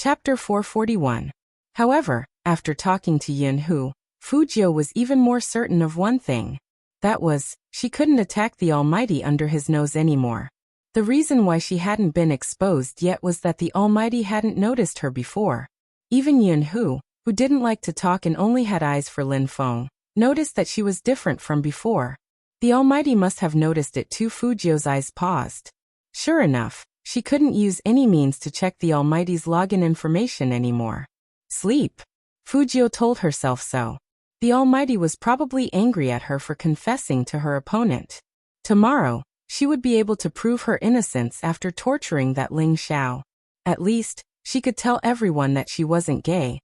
Chapter 441. However, after talking to Yunhu, Fujio was even more certain of one thing. That was, she couldn't attack the Almighty under his nose anymore. The reason why she hadn't been exposed yet was that the Almighty hadn't noticed her before. Even Yunhu, who didn't like to talk and only had eyes for Lin Feng, noticed that she was different from before. The Almighty must have noticed it too. Fujio's eyes paused. Sure enough, she couldn't use any means to check the Almighty's login information anymore. Sleep. Fujio told herself so. The Almighty was probably angry at her for confessing to her opponent. Tomorrow, she would be able to prove her innocence after torturing that Ling Xiao. At least, she could tell everyone that she wasn't gay.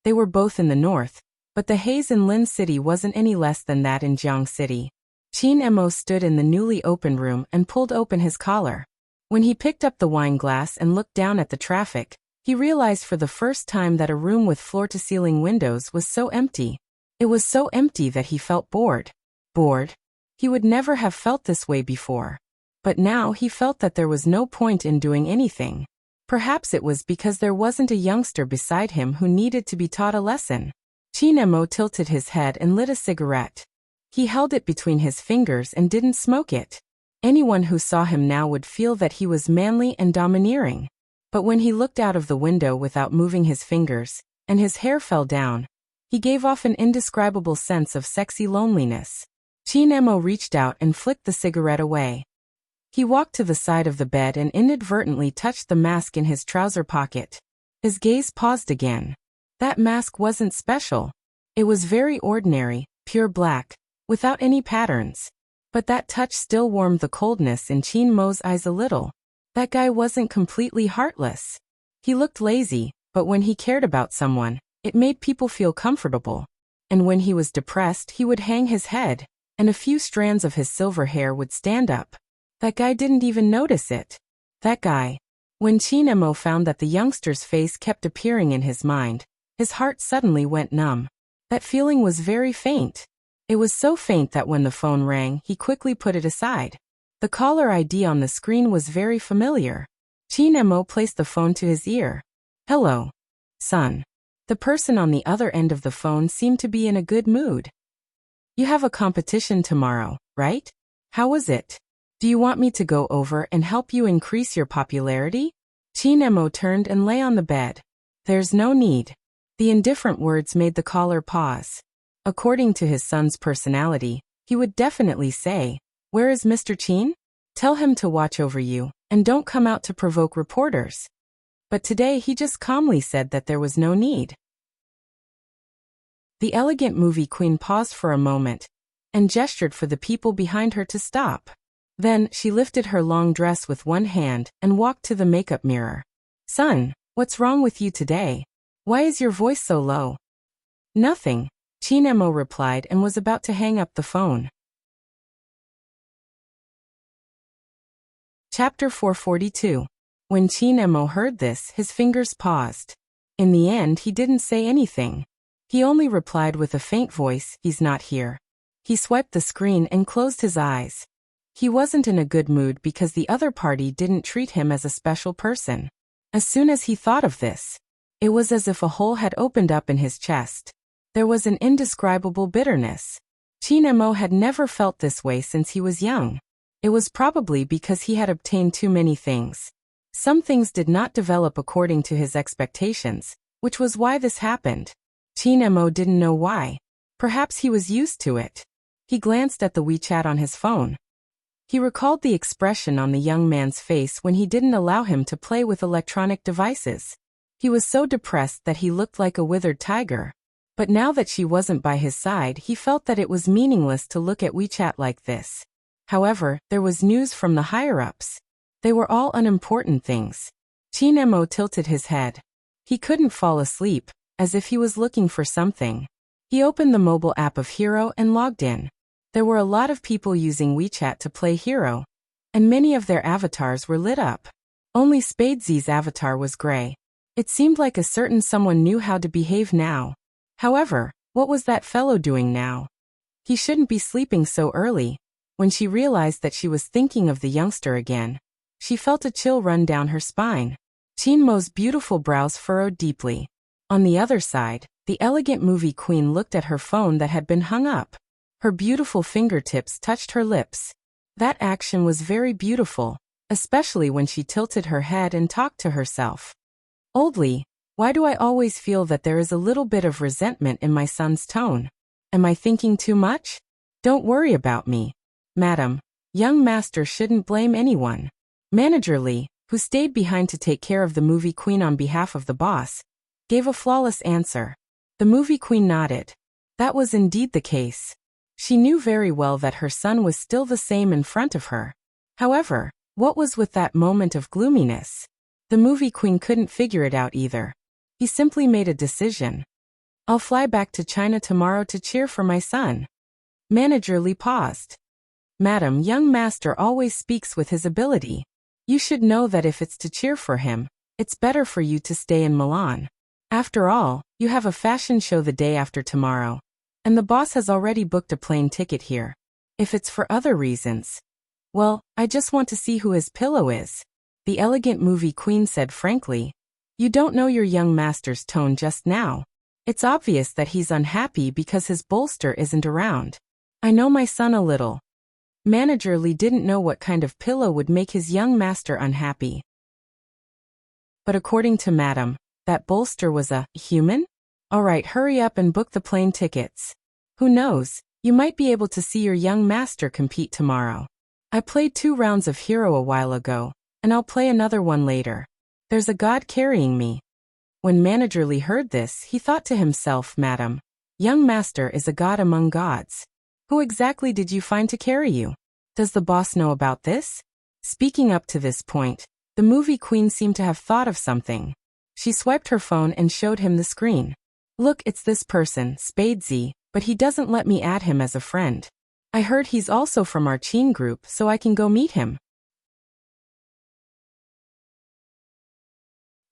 They were both in the north, but the haze in Lin City wasn't any less than that in Jiang City. Qin Mo stood in the newly opened room and pulled open his collar. When he picked up the wine glass and looked down at the traffic, he realized for the first time that a room with floor-to-ceiling windows was so empty. It was so empty that he felt bored. Bored? He would never have felt this way before. But now he felt that there was no point in doing anything. Perhaps it was because there wasn't a youngster beside him who needed to be taught a lesson. Qin Mo tilted his head and lit a cigarette. He held it between his fingers and didn't smoke it. Anyone who saw him now would feel that he was manly and domineering. But when he looked out of the window without moving his fingers, and his hair fell down, he gave off an indescribable sense of sexy loneliness. Qin Mo reached out and flicked the cigarette away. He walked to the side of the bed and inadvertently touched the mask in his trouser pocket. His gaze paused again. That mask wasn't special. It was very ordinary, pure black, without any patterns. But that touch still warmed the coldness in Qin Mo's eyes a little. That guy wasn't completely heartless. He looked lazy, but when he cared about someone, it made people feel comfortable. And when he was depressed, he would hang his head, and a few strands of his silver hair would stand up. That guy didn't even notice it. That guy. When Qin Mo found that the youngster's face kept appearing in his mind, his heart suddenly went numb. That feeling was very faint. It was so faint that when the phone rang, he quickly put it aside. The caller ID on the screen was very familiar. Qin Mo placed the phone to his ear. Hello, son. The person on the other end of the phone seemed to be in a good mood. You have a competition tomorrow, right? How was it? Do you want me to go over and help you increase your popularity? Qin Mo turned and lay on the bed. There's no need. The indifferent words made the caller pause. According to his son's personality, he would definitely say, "Where is Mr. Qin? Tell him to watch over you, and don't come out to provoke reporters." But today he just calmly said that there was no need. The elegant movie queen paused for a moment, and gestured for the people behind her to stop. Then, she lifted her long dress with one hand and walked to the makeup mirror. Son, what's wrong with you today? Why is your voice so low? Nothing. Qin Mo replied and was about to hang up the phone. Chapter 442. When Qin Mo heard this, his fingers paused. In the end, he didn't say anything. He only replied with a faint voice, "He's not here." He swiped the screen and closed his eyes. He wasn't in a good mood because the other party didn't treat him as a special person. As soon as he thought of this, it was as if a hole had opened up in his chest. There was an indescribable bitterness. Qin Mo had never felt this way since he was young. It was probably because he had obtained too many things. Some things did not develop according to his expectations, which was why this happened. Qin Mo didn't know why. Perhaps he was used to it. He glanced at the WeChat on his phone. He recalled the expression on the young man's face when he didn't allow him to play with electronic devices. He was so depressed that he looked like a withered tiger. But now that she wasn't by his side, he felt that it was meaningless to look at WeChat like this. However, there was news from the higher-ups. They were all unimportant things. Qin Mo tilted his head. He couldn't fall asleep, as if he was looking for something. He opened the mobile app of Hero and logged in. There were a lot of people using WeChat to play Hero, and many of their avatars were lit up. Only Spadesy's avatar was gray. It seemed like a certain someone knew how to behave now. However, what was that fellow doing now? He shouldn't be sleeping so early. When she realized that she was thinking of the youngster again, she felt a chill run down her spine. Chinmo's beautiful brows furrowed deeply. On the other side, the elegant movie queen looked at her phone that had been hung up. Her beautiful fingertips touched her lips. That action was very beautiful, especially when she tilted her head and talked to herself. Oldly, why do I always feel that there is a little bit of resentment in my son's tone? Am I thinking too much? Don't worry about me, madam. Young master shouldn't blame anyone. Manager Lee, who stayed behind to take care of the movie queen on behalf of the boss, gave a flawless answer. The movie queen nodded. That was indeed the case. She knew very well that her son was still the same in front of her. However, what was with that moment of gloominess? The movie queen couldn't figure it out either. He simply made a decision. I'll fly back to China tomorrow to cheer for my son. Manager Lee paused. Madam, young master always speaks with his ability. You should know that if it's to cheer for him, it's better for you to stay in Milan. After all, you have a fashion show the day after tomorrow, and the boss has already booked a plane ticket here. If it's for other reasons, well, I just want to see who his pillow is. The elegant movie queen said frankly. You don't know your young master's tone just now. It's obvious that he's unhappy because his bolster isn't around. I know my son a little. Manager Lee didn't know what kind of pillow would make his young master unhappy. But according to Madam, that bolster was a human? Alright, hurry up and book the plane tickets. Who knows, you might be able to see your young master compete tomorrow. I played 2 rounds of hero a while ago, and I'll play another one later. There's a god carrying me. When Manager Lee heard this, he thought to himself, Madam, young master is a god among gods. Who exactly did you find to carry you? Does the boss know about this? Speaking up to this point, the movie queen seemed to have thought of something. She swiped her phone and showed him the screen. Look, it's this person, Spadesy, but he doesn't let me add him as a friend. I heard he's also from our Chin group, so I can go meet him.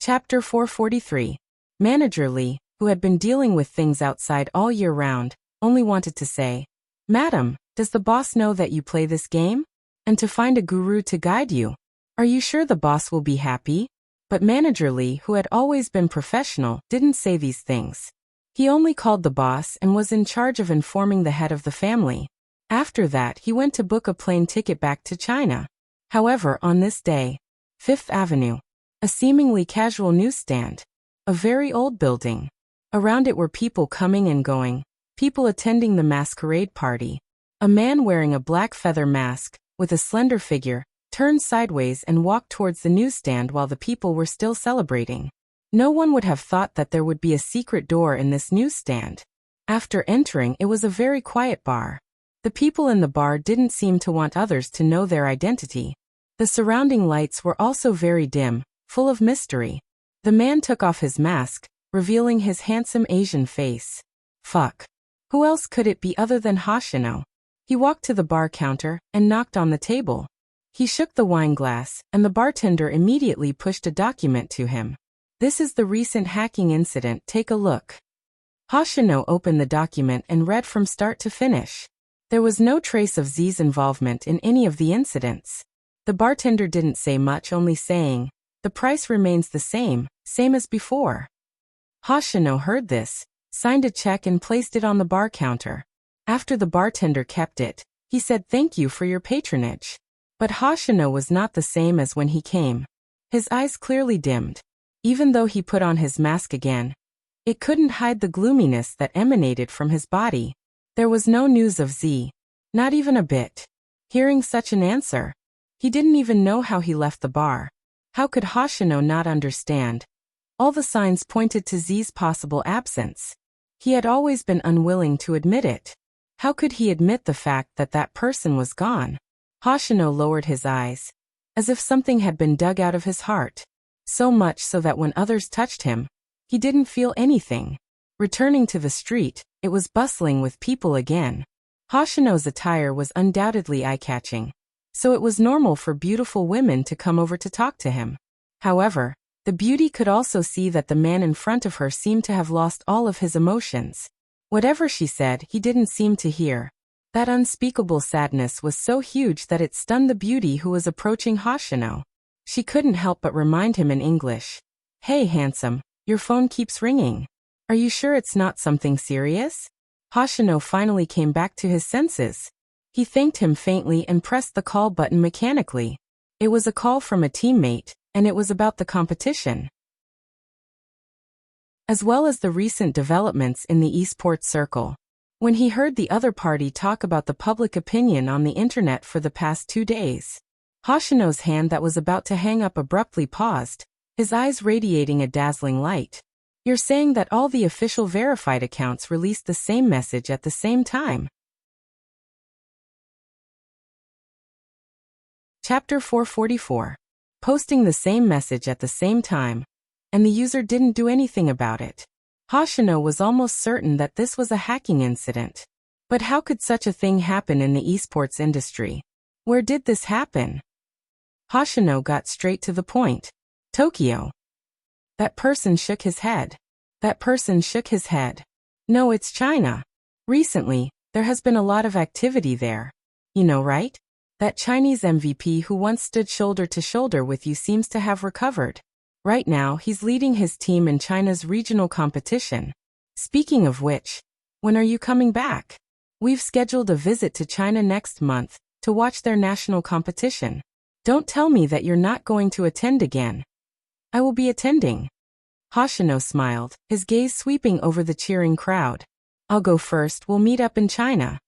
Chapter 443. Manager Lee, who had been dealing with things outside all year round, only wanted to say, Madam, does the boss know that you play this game? And to find a guru to guide you. Are you sure the boss will be happy? But Manager Lee, who had always been professional, didn't say these things. He only called the boss and was in charge of informing the head of the family. After that, he went to book a plane ticket back to China. However, on this day, 5th Avenue, a seemingly casual newsstand, a very old building. Around it were people coming and going, people attending the masquerade party. A man wearing a black feather mask, with a slender figure, turned sideways and walked towards the newsstand while the people were still celebrating. No one would have thought that there would be a secret door in this newsstand. After entering, it was a very quiet bar. The people in the bar didn't seem to want others to know their identity. The surrounding lights were also very dim, full of mystery. The man took off his mask, revealing his handsome Asian face. Fuck. Who else could it be other than Hoshino? He walked to the bar counter and knocked on the table. He shook the wine glass, and the bartender immediately pushed a document to him. This is the recent hacking incident, take a look. Hoshino opened the document and read from start to finish. There was no trace of Z's involvement in any of the incidents. The bartender didn't say much, only saying, the price remains the same as before. Hoshino heard this, signed a check and placed it on the bar counter. After the bartender kept it, he said thank you for your patronage. But Hoshino was not the same as when he came. His eyes clearly dimmed. Even though he put on his mask again, it couldn't hide the gloominess that emanated from his body. There was no news of Z. Not even a bit. Hearing such an answer, he didn't even know how he left the bar. How could Hoshino not understand? All the signs pointed to Z's possible absence. He had always been unwilling to admit it. How could he admit the fact that that person was gone? Hoshino lowered his eyes, as if something had been dug out of his heart. So much so that when others touched him, he didn't feel anything. Returning to the street, it was bustling with people again. Hoshino's attire was undoubtedly eye-catching, so it was normal for beautiful women to come over to talk to him. However, the beauty could also see that the man in front of her seemed to have lost all of his emotions. Whatever she said, he didn't seem to hear. That unspeakable sadness was so huge that it stunned the beauty who was approaching Hoshino. She couldn't help but remind him in English. Hey handsome, your phone keeps ringing. Are you sure it's not something serious? Hoshino finally came back to his senses. He thanked him faintly and pressed the call button mechanically. It was a call from a teammate, and it was about the competition, as well as the recent developments in the esports circle. When he heard the other party talk about the public opinion on the internet for the past 2 days, Hoshino's hand that was about to hang up abruptly paused, his eyes radiating a dazzling light. You're saying that all the official verified accounts released the same message at the same time? Chapter 444. Posting the same message at the same time, and the user didn't do anything about it. Hoshino was almost certain that this was a hacking incident. But how could such a thing happen in the esports industry? Where did this happen? Hoshino got straight to the point. Tokyo. That person shook his head. No, it's China. Recently, there has been a lot of activity there. You know, right? That Chinese MVP who once stood shoulder to shoulder with you seems to have recovered. Right now, he's leading his team in China's regional competition. Speaking of which, when are you coming back? We've scheduled a visit to China next month to watch their national competition. Don't tell me that you're not going to attend again. I will be attending. Hoshino smiled, his gaze sweeping over the cheering crowd. I'll go first, we'll meet up in China.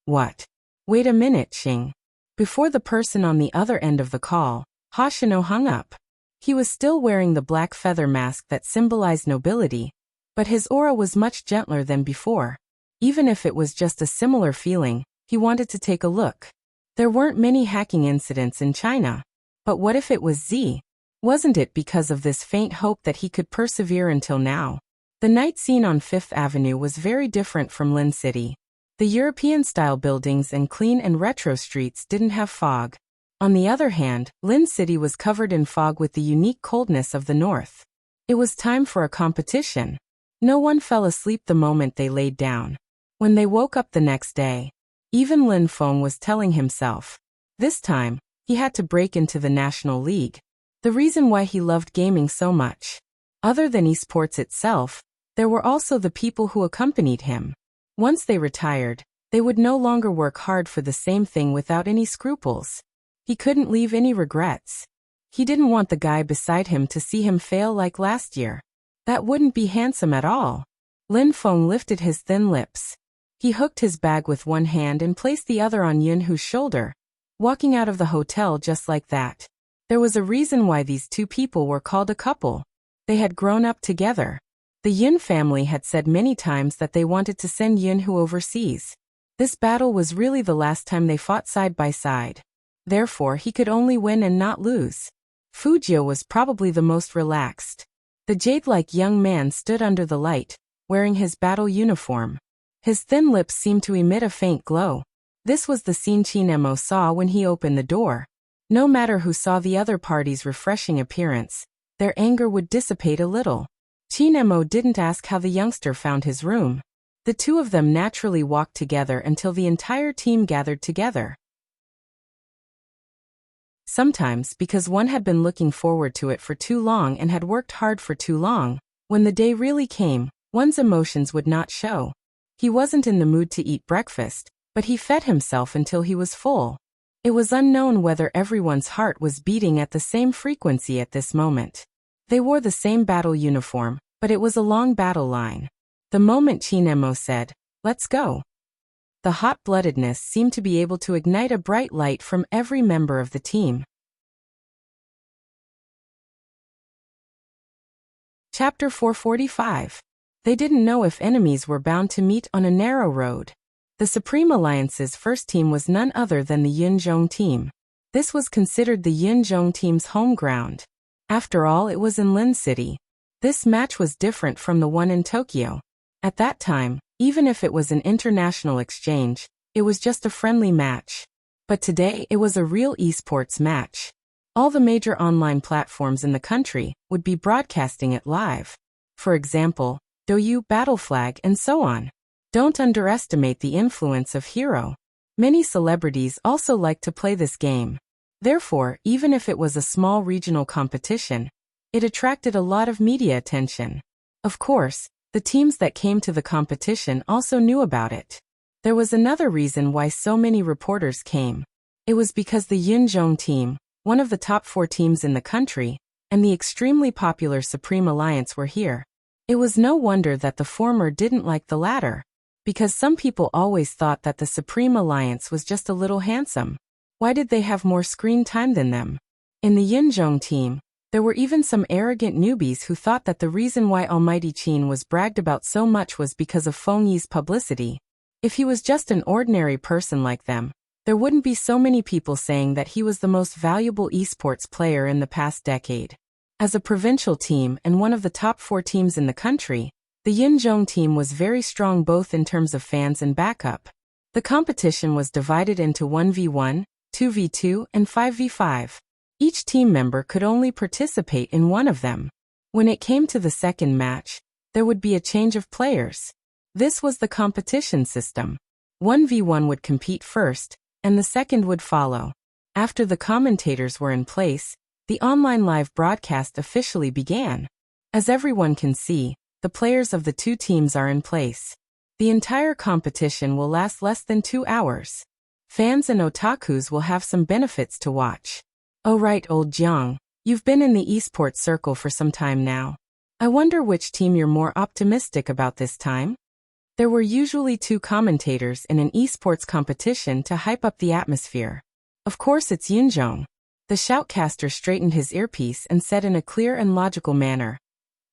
What? Wait a minute, Xing. Before the person on the other end of the call, Hoshino hung up. He was still wearing the black feather mask that symbolized nobility, but his aura was much gentler than before. Even if it was just a similar feeling, he wanted to take a look. There weren't many hacking incidents in China. But what if it was Z? Wasn't it because of this faint hope that he could persevere until now? The night scene on Fifth Avenue was very different from Lin City. The European-style buildings and clean and retro streets didn't have fog. On the other hand, Lin City was covered in fog with the unique coldness of the north. It was time for a competition. No one fell asleep the moment they laid down. When they woke up the next day, even Lin Feng was telling himself, this time, he had to break into the National League. The reason why he loved gaming so much. Other than esports itself, there were also the people who accompanied him. Once they retired, they would no longer work hard for the same thing without any scruples. He couldn't leave any regrets. He didn't want the guy beside him to see him fail like last year. That wouldn't be handsome at all. Lin Feng lifted his thin lips. He hooked his bag with one hand and placed the other on Yunhu's shoulder, walking out of the hotel just like that. There was a reason why these two people were called a couple. They had grown up together. The Yun family had said many times that they wanted to send Yunhu overseas. This battle was really the last time they fought side by side. Therefore, he could only win and not lose. Fujio was probably the most relaxed. The jade-like young man stood under the light, wearing his battle uniform. His thin lips seemed to emit a faint glow. This was the scene Chinemo saw when he opened the door. No matter who saw the other party's refreshing appearance, their anger would dissipate a little. Chinemo didn't ask how the youngster found his room. The two of them naturally walked together until the entire team gathered together. Sometimes, because one had been looking forward to it for too long and had worked hard for too long, when the day really came, one's emotions would not show. He wasn't in the mood to eat breakfast, but he fed himself until he was full. It was unknown whether everyone's heart was beating at the same frequency at this moment. They wore the same battle uniform, but it was a long battle line. The moment Chinemo said, "Let's go," the hot-bloodedness seemed to be able to ignite a bright light from every member of the team. Chapter 445. They didn't know if enemies were bound to meet on a narrow road. The Supreme Alliance's first team was none other than the Yunzhong team. This was considered the Yunzhong team's home ground. After all, it was in Lin City. This match was different from the one in Tokyo. At that time, even if it was an international exchange, it was just a friendly match. But today, it was a real esports match. All the major online platforms in the country would be broadcasting it live. For example, Douyu, Battleflag, and so on. Don't underestimate the influence of Hero. Many celebrities also like to play this game. Therefore, even if it was a small regional competition, it attracted a lot of media attention. Of course, the teams that came to the competition also knew about it. There was another reason why so many reporters came. It was because the Yunzhong team, one of the top 4 teams in the country, and the extremely popular Supreme Alliance were here. It was no wonder that the former didn't like the latter, because some people always thought that the Supreme Alliance was just a little handsome. Why did they have more screen time than them? In the Yunzhong team, there were even some arrogant newbies who thought that the reason why Almighty Qin was bragged about so much was because of Feng Yi's publicity. If he was just an ordinary person like them, there wouldn't be so many people saying that he was the most valuable esports player in the past decade. As a provincial team and one of the top 4 teams in the country, the Yunzhong team was very strong both in terms of fans and backup. The competition was divided into 1v1, 2v2, and 5v5. Each team member could only participate in one of them. When it came to the second match, there would be a change of players. This was the competition system. 1v1 would compete first, and the second would follow. After the commentators were in place, the online live broadcast officially began. As everyone can see, the players of the 2 teams are in place. The entire competition will last less than 2 hours. Fans and otakus will have some benefits to watch. Oh right, old Jiang, you've been in the esports circle for some time now. I wonder which team you're more optimistic about this time? There were usually 2 commentators in an esports competition to hype up the atmosphere. Of course it's Yunzhong. The shoutcaster straightened his earpiece and said in a clear and logical manner,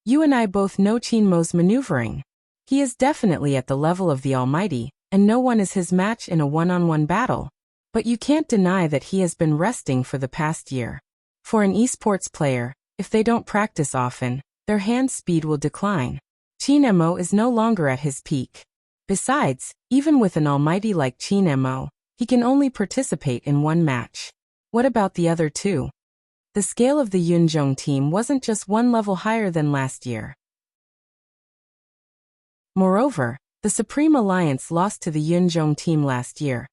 "You and I both know Qin Mo's maneuvering. He is definitely at the level of the Almighty, and no one is his match in a one-on-one battle. But you can't deny that he has been resting for the past year. For an esports player, if they don't practice often, their hand speed will decline. Qin Mo is no longer at his peak. Besides, even with an Almighty like Qin Mo, he can only participate in one match. What about the other 2? The scale of the Yunzhong team wasn't just one level higher than last year. Moreover, the Supreme Alliance lost to the Yunzhong team last year,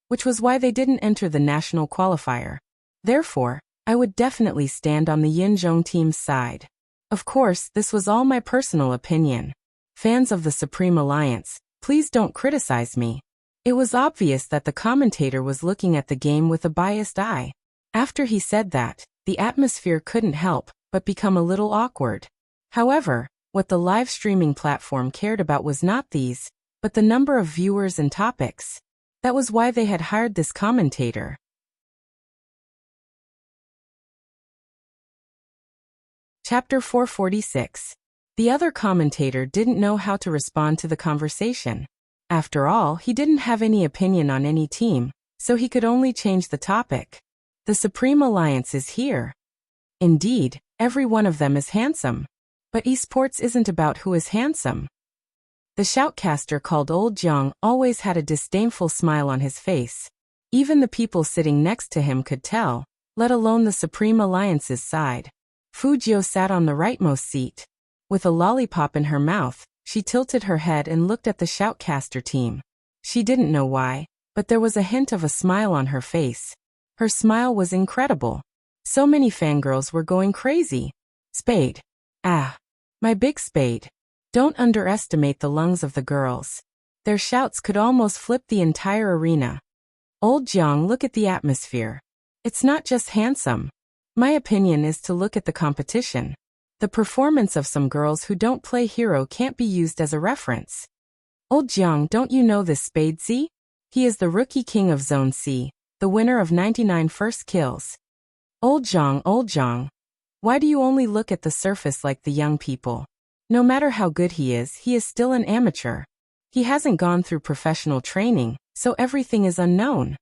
which was why they didn't enter the national qualifier. Therefore, I would definitely stand on the Yunzhong team's side. Of course, this was all my personal opinion. Fans of the Supreme Alliance, please don't criticize me. It was obvious that the commentator was looking at the game with a biased eye. After he said that, the atmosphere couldn't help but become a little awkward. However, what the live streaming platform cared about was not these, but the number of viewers and topics. That was why they had hired this commentator. Chapter 446. The other commentator didn't know how to respond to the conversation. After all, he didn't have any opinion on any team, so he could only change the topic. The Supreme Alliance is here. Indeed, every one of them is handsome. But esports isn't about who is handsome. The shoutcaster called Old Jiang always had a disdainful smile on his face. Even the people sitting next to him could tell, let alone the Supreme Alliance's side. Fu Jiu sat on the rightmost seat. With a lollipop in her mouth, she tilted her head and looked at the shoutcaster team. She didn't know why, but there was a hint of a smile on her face. Her smile was incredible. So many fangirls were going crazy. Spade. Ah. My big spade. Don't underestimate the lungs of the girls. Their shouts could almost flip the entire arena. Old Jiang, look at the atmosphere. It's not just handsome. My opinion is to look at the competition. The performance of some girls who don't play hero can't be used as a reference. Old Jiang, don't you know this Spade C? He is the rookie king of Zone C, the winner of 99 first kills. Old Jiang, why do you only look at the surface like the young people? No matter how good he is still an amateur. He hasn't gone through professional training, so everything is unknown.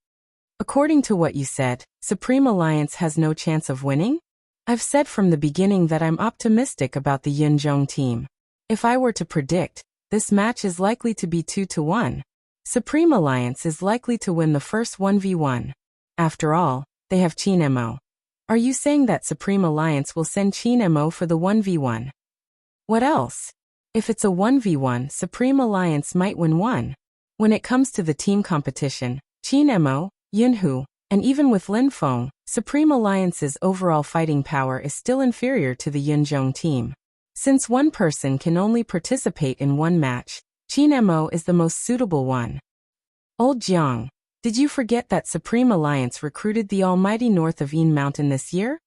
According to what you said, Supreme Alliance has no chance of winning? I've said from the beginning that I'm optimistic about the Yunzhong team. If I were to predict, this match is likely to be 2-1. Supreme Alliance is likely to win the first 1v1. After all, they have Qin Mo. Are you saying that Supreme Alliance will send Qin Mo for the 1v1? What else? If it's a 1v1, Supreme Alliance might win one. When it comes to the team competition, Qin Mo, Yunhu, And even with Lin Feng, Supreme Alliance's overall fighting power is still inferior to the Yunzhong team. Since one person can only participate in one match, Qin Mo is the most suitable one. Old Jiang, did you forget that Supreme Alliance recruited the Almighty north of Yin Mountain this year?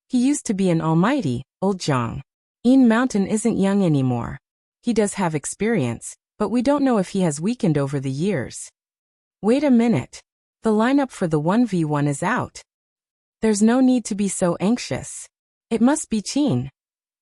He used to be an almighty, Old Jiang. Yin Mountain isn't young anymore. He does have experience, but we don't know if he has weakened over the years. Wait a minute. The lineup for the 1v1 is out. There's no need to be so anxious. It must be Qin.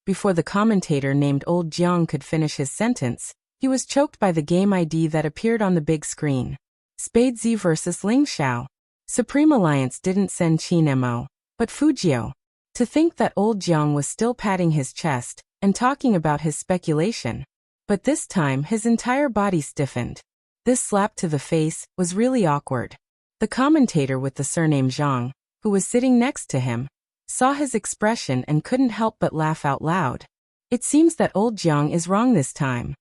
Before the commentator named Old Jiang could finish his sentence, he was choked by the game ID that appeared on the big screen. Spade Z versus Ling Xiao. Supreme Alliance didn't send Qin Mo, but Fujio. To think that Old Jiang was still patting his chest and talking about his speculation. But this time his entire body stiffened. This slap to the face was really awkward. The commentator with the surname Zhang, who was sitting next to him, saw his expression and couldn't help but laugh out loud. It seems that Old Jiang is wrong this time.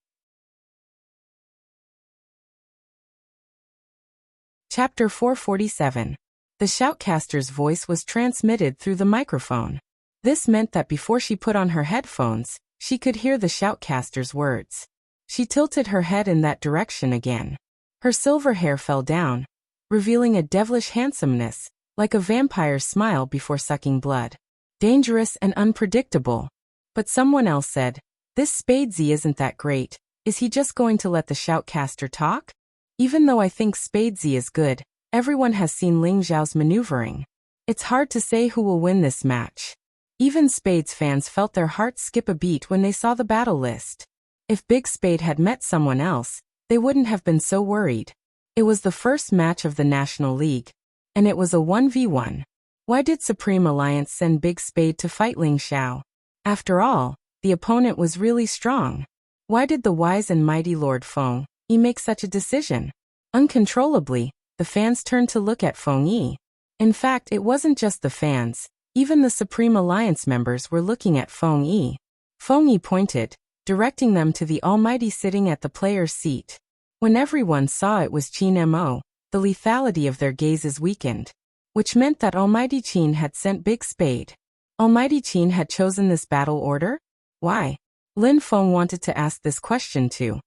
Chapter 447. The shoutcaster's voice was transmitted through the microphone. This meant that before she put on her headphones, she could hear the shoutcaster's words. She tilted her head in that direction again. Her silver hair fell down, revealing a devilish handsomeness, like a vampire's smile before sucking blood. Dangerous and unpredictable. But someone else said, "This Spadesy isn't that great. Is he just going to let the shoutcaster talk?" Even though I think Spadesy is good, everyone has seen Ling Xiao's maneuvering. It's hard to say who will win this match. Even Spades fans felt their hearts skip a beat when they saw the battle list. If Big Spade had met someone else, they wouldn't have been so worried. It was the first match of the National League, and it was a 1v1. Why did Supreme Alliance send Big Spade to fight Ling Xiao? After all, the opponent was really strong. Why did the wise and mighty Lord Feng Yi make such a decision? Uncontrollably, the fans turned to look at Feng Yi. In fact, it wasn't just the fans, even the Supreme Alliance members were looking at Feng Yi. Feng Yi pointed, directing them to the Almighty sitting at the player's seat. When everyone saw it was Qin Mo, the lethality of their gazes weakened, which meant that Almighty Qin had sent Big Spade. Almighty Qin had chosen this battle order? Why? Lin Feng wanted to ask this question too.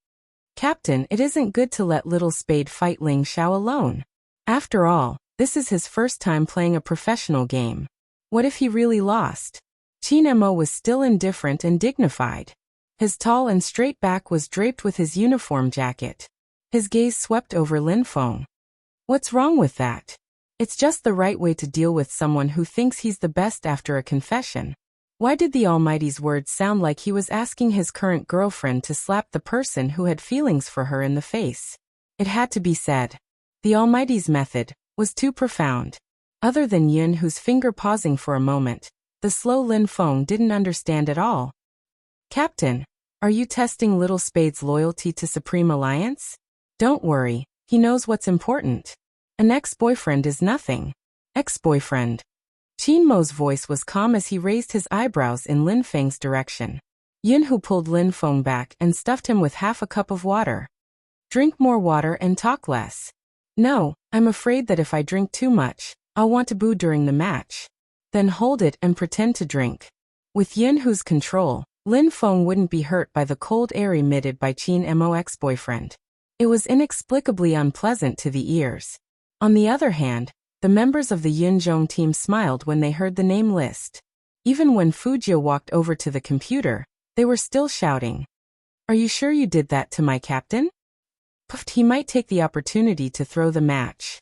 Captain, it isn't good to let Little Spade fight Ling Xiao alone. After all, this is his first time playing a professional game. What if he really lost? Qin Mo was still indifferent and dignified. His tall and straight back was draped with his uniform jacket. His gaze swept over Lin Feng. What's wrong with that? It's just the right way to deal with someone who thinks he's the best after a confession. Why did the Almighty's words sound like he was asking his current girlfriend to slap the person who had feelings for her in the face? It had to be said. The Almighty's method was too profound. Other than Yun, whose finger pausing for a moment, the slow Lin Feng didn't understand at all. Captain, are you testing Little Spade's loyalty to Supreme Alliance? Don't worry, he knows what's important. An ex-boyfriend is nothing. Ex-boyfriend. Qin Mo's voice was calm as he raised his eyebrows in Lin Feng's direction. Yun Hu pulled Lin Feng back and stuffed him with half a cup of water. Drink more water and talk less. No, I'm afraid that if I drink too much, I'll want to boo during the match. Then hold it and pretend to drink. With Yun Hu's control, Lin Feng wouldn't be hurt by the cold air emitted by Qin Mo's ex-boyfriend. It was inexplicably unpleasant to the ears. On the other hand, the members of the Yunzhong team smiled when they heard the name list. Even when Fujio walked over to the computer, they were still shouting. Are you sure you did that to my captain? Puffed, he might take the opportunity to throw the match.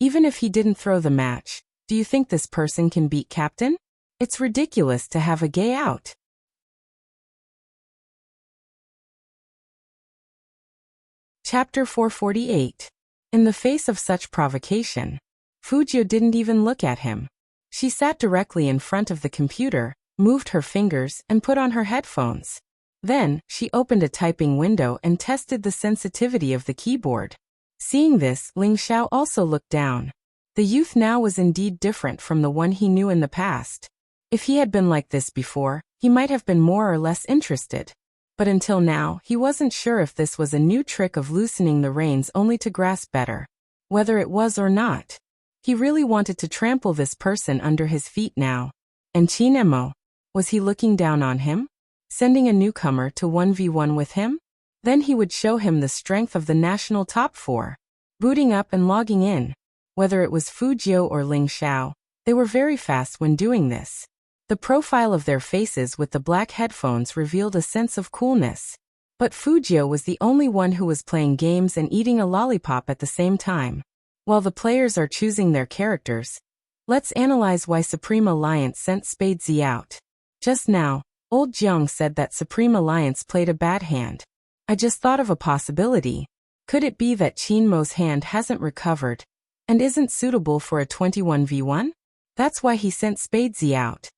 Even if he didn't throw the match, do you think this person can beat captain? It's ridiculous to have a gay out. Chapter 448. In the face of such provocation, Fujio didn't even look at him. She sat directly in front of the computer, moved her fingers, and put on her headphones. Then, she opened a typing window and tested the sensitivity of the keyboard. Seeing this, Ling Xiao also looked down. The youth now was indeed different from the one he knew in the past. If he had been like this before, he might have been more or less interested. But until now, he wasn't sure if this was a new trick of loosening the reins only to grasp better. whether it was or not. He really wanted to trample this person under his feet now. And Qin Emo, was he looking down on him? Sending a newcomer to 1v1 with him? Then he would show him the strength of the national top 4. Booting up and logging in. Whether it was Fujio or Ling Xiao, they were very fast when doing this. The profile of their faces with the black headphones revealed a sense of coolness. But Fujio was the only one who was playing games and eating a lollipop at the same time. While the players are choosing their characters, let's analyze why Supreme Alliance sent Spadesy out. Just now, Old Jiang said that Supreme Alliance played a bad hand. I just thought of a possibility. Could it be that Qin Mo's hand hasn't recovered and isn't suitable for a 21v1? That's why he sent Spadesy out.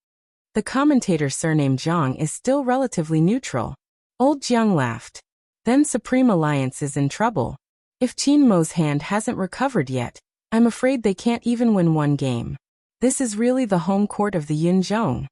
The commentator surname Jiang is still relatively neutral. Old Jiang laughed. Then Supreme Alliance is in trouble. If Qin Mo's hand hasn't recovered yet, I'm afraid they can't even win one game. This is really the home court of the Yunzhong.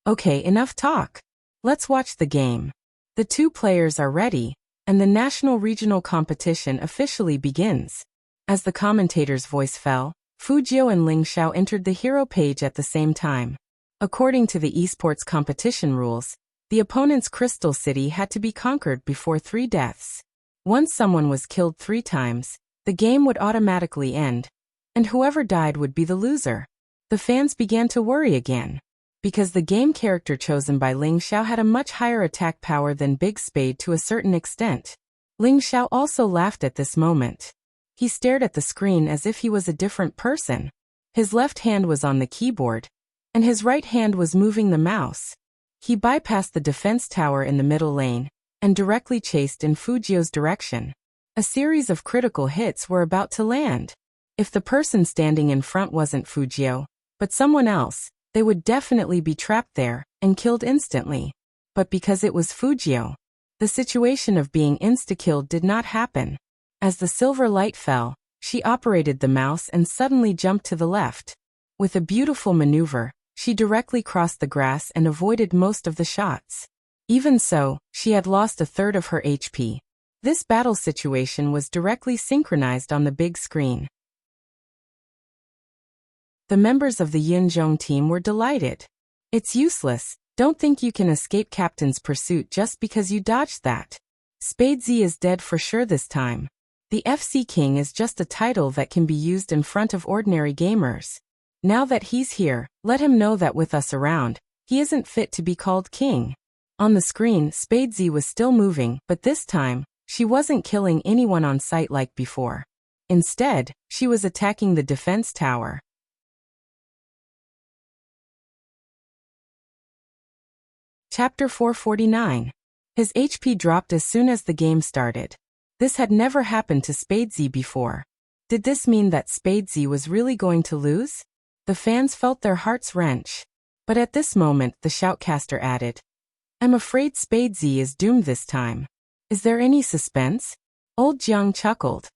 Okay, enough talk. Let's watch the game. The 2 players are ready, and the national regional competition officially begins. As the commentator's voice fell, Fujio and Ling Xiao entered the hero page at the same time. According to the esports competition rules, the opponent's Crystal City had to be conquered before 3 deaths. Once someone was killed 3 times, the game would automatically end, and whoever died would be the loser. The fans began to worry again, because the game character chosen by Ling Xiao had a much higher attack power than Big Spade to a certain extent. Ling Xiao also laughed at this moment. He stared at the screen as if he was a different person. His left hand was on the keyboard, and his right hand was moving the mouse. He bypassed the defense tower in the middle lane, and directly chased in Fujio's direction. A series of critical hits were about to land. If the person standing in front wasn't Fujio, but someone else, they would definitely be trapped there and killed instantly. But because it was Fujio, the situation of being insta-killed did not happen. As the silver light fell, she operated the mouse and suddenly jumped to the left. With a beautiful maneuver, she directly crossed the grass and avoided most of the shots. Even so, she had lost a third of her HP. This battle situation was directly synchronized on the big screen. The members of the Yunzhong team were delighted. It's useless, don't think you can escape Captain's pursuit just because you dodged that. Spadesy is dead for sure this time. The FC King is just a title that can be used in front of ordinary gamers. Now that he's here, let him know that with us around, he isn't fit to be called king. On the screen, Spadesy was still moving, but this time, she wasn't killing anyone on sight like before. Instead, she was attacking the defense tower. Chapter 449. His HP dropped as soon as the game started. This had never happened to Spadesy before. Did this mean that Spadesy was really going to lose? The fans felt their hearts wrench. But at this moment, the shoutcaster added, I'm afraid Spadesy is doomed this time. Is there any suspense? Old Jiang chuckled.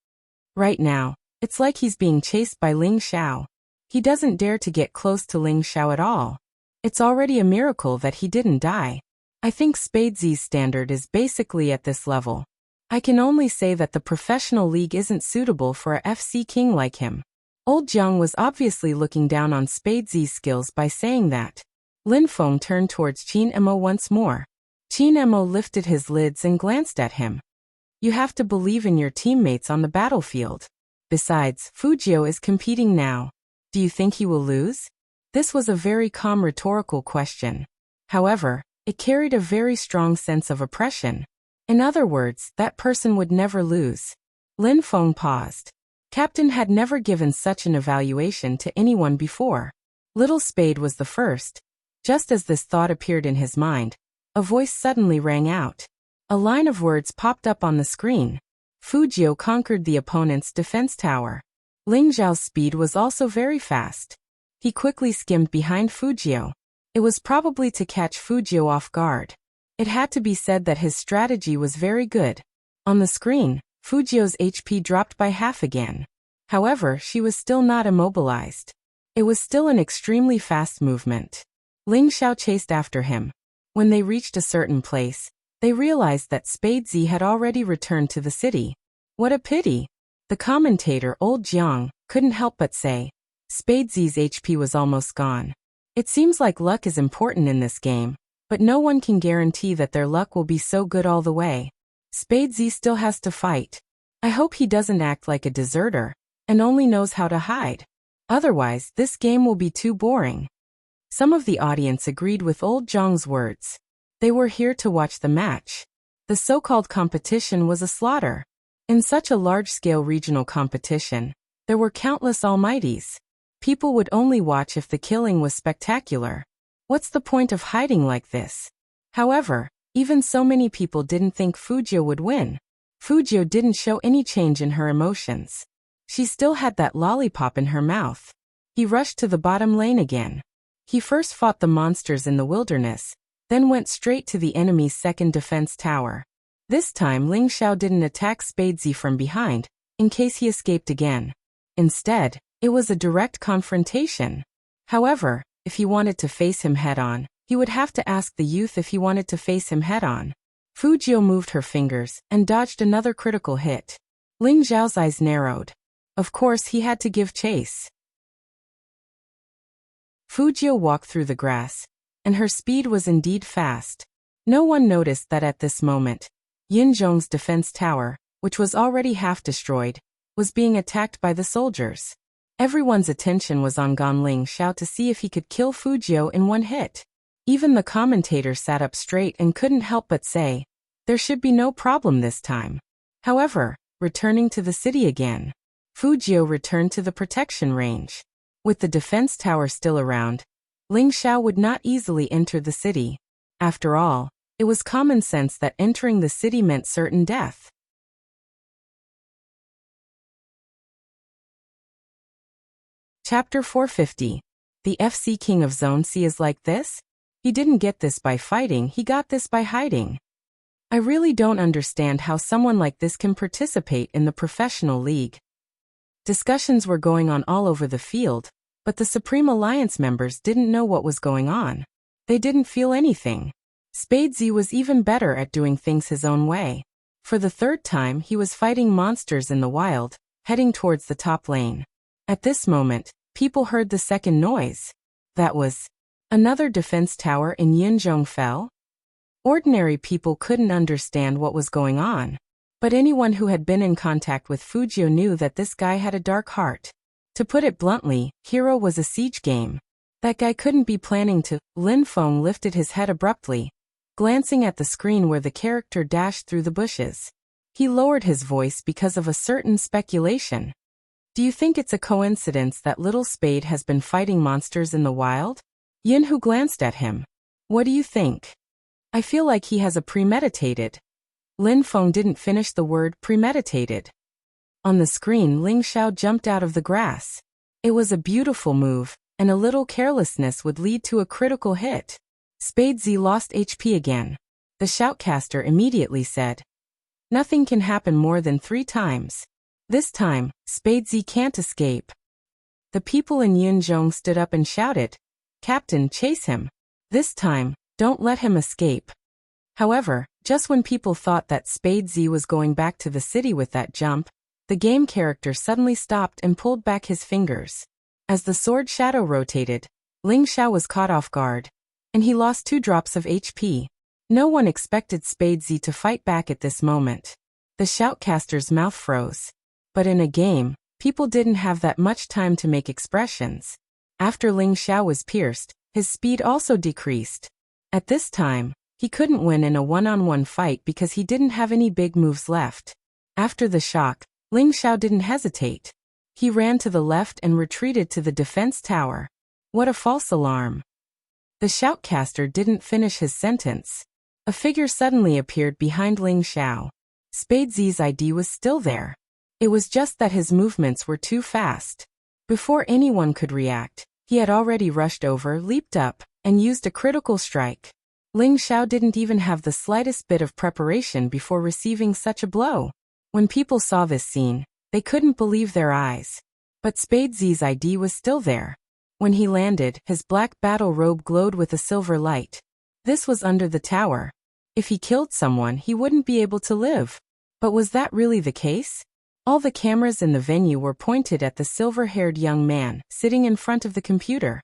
Right now, it's like he's being chased by Ling Xiao. He doesn't dare to get close to Ling Xiao at all. It's already a miracle that he didn't die. I think Spadesy's standard is basically at this level. I can only say that the professional league isn't suitable for a FC king like him. Old Jiang was obviously looking down on Spadesy's skills by saying that. Lin Feng turned towards Qin Emo once more. Qin Emo lifted his lids and glanced at him. You have to believe in your teammates on the battlefield. Besides, Fujio is competing now. Do you think he will lose? This was a very calm rhetorical question. However, it carried a very strong sense of oppression. In other words, that person would never lose. Lin Feng paused. Captain had never given such an evaluation to anyone before. Little Spade was the first. Just as this thought appeared in his mind, a voice suddenly rang out. A line of words popped up on the screen. Fujio conquered the opponent's defense tower. Ling Zhao's speed was also very fast. He quickly skimmed behind Fujio. It was probably to catch Fujio off guard. It had to be said that his strategy was very good. On the screen, Fujio's HP dropped by half again. However, she was still not immobilized. It was still an extremely fast movement. Ling Xiao chased after him. When they reached a certain place, they realized that Spadesy had already returned to the city. What a pity! The commentator, Old Jiang, couldn't help but say, Spadesy's HP was almost gone. It seems like luck is important in this game, but no one can guarantee that their luck will be so good all the way. Spadesy still has to fight. I hope he doesn't act like a deserter and only knows how to hide. Otherwise, this game will be too boring. Some of the audience agreed with Old Jiang's words. They were here to watch the match. The so-called competition was a slaughter. In such a large-scale regional competition, there were countless almighties. People would only watch if the killing was spectacular. What's the point of hiding like this? However, even so many people didn't think Fujio would win. Fujio didn't show any change in her emotions. She still had that lollipop in her mouth. He rushed to the bottom lane again. He first fought the monsters in the wilderness, then went straight to the enemy's second defense tower. This time Ling Xiao didn't attack Spadesy from behind, in case he escaped again. Instead, it was a direct confrontation. However, if he wanted to face him head-on, he would have to ask the youth if he wanted to face him head-on. Fujio moved her fingers and dodged another critical hit. Ling Xiao's eyes narrowed. Of course he had to give chase. Fujio walked through the grass, and her speed was indeed fast. No one noticed that at this moment, Yinzhong's defense tower, which was already half destroyed, was being attacked by the soldiers. Everyone's attention was on Ling Xiao to see if he could kill Fujio in one hit. Even the commentator sat up straight and couldn't help but say, there should be no problem this time. However, returning to the city again, Fujio returned to the protection range. With the defense tower still around, Ling Xiao would not easily enter the city. After all, it was common sense that entering the city meant certain death. Chapter 450. The FC King of Zone C is like this? He didn't get this by fighting, he got this by hiding. I really don't understand how someone like this can participate in the professional league. Discussions were going on all over the field, but the Supreme Alliance members didn't know what was going on. They didn't feel anything. Spadesy was even better at doing things his own way. For the third time he was fighting monsters in the wild, heading towards the top lane. At this moment, people heard the second noise. That was another defense tower in Yinzhong fell. Ordinary people couldn't understand what was going on, but anyone who had been in contact with Fujio knew that this guy had a dark heart. To put it bluntly, Hero was a siege game. That guy couldn't be planning to. Lin Feng lifted his head abruptly, glancing at the screen where the character dashed through the bushes. He lowered his voice because of a certain speculation. Do you think it's a coincidence that Little Spade has been fighting monsters in the wild? Yinhu glanced at him. What do you think? I feel like he has a premeditated. Lin Feng didn't finish the word premeditated. On the screen, Ling Xiao jumped out of the grass. It was a beautiful move, and a little carelessness would lead to a critical hit. Spadesy lost HP again. The shoutcaster immediately said, nothing can happen more than 3 times. This time, Spadesy can't escape. The people in Yinzhong stood up and shouted, Captain, chase him. This time, don't let him escape. However, just when people thought that Spadesy was going back to the city with that jump, the game character suddenly stopped and pulled back his fingers. As the sword shadow rotated, Ling Xiao was caught off guard, and he lost 2 drops of HP. No one expected Spadesy to fight back at this moment. The shoutcaster's mouth froze. But in a game, people didn't have that much time to make expressions. After Ling Xiao was pierced, his speed also decreased. At this time, he couldn't win in a one-on-one fight because he didn't have any big moves left. After the shock, Ling Xiao didn't hesitate. He ran to the left and retreated to the defense tower. What a false alarm. The shoutcaster didn't finish his sentence. A figure suddenly appeared behind Ling Xiao. Spadesy's ID was still there. It was just that his movements were too fast. Before anyone could react, he had already rushed over, leaped up, and used a critical strike. Ling Xiao didn't even have the slightest bit of preparation before receiving such a blow. When people saw this scene, they couldn't believe their eyes. But Spadesy's ID was still there. When he landed, his black battle robe glowed with a silver light. This was under the tower. If he killed someone, he wouldn't be able to live. But was that really the case? All the cameras in the venue were pointed at the silver-haired young man sitting in front of the computer.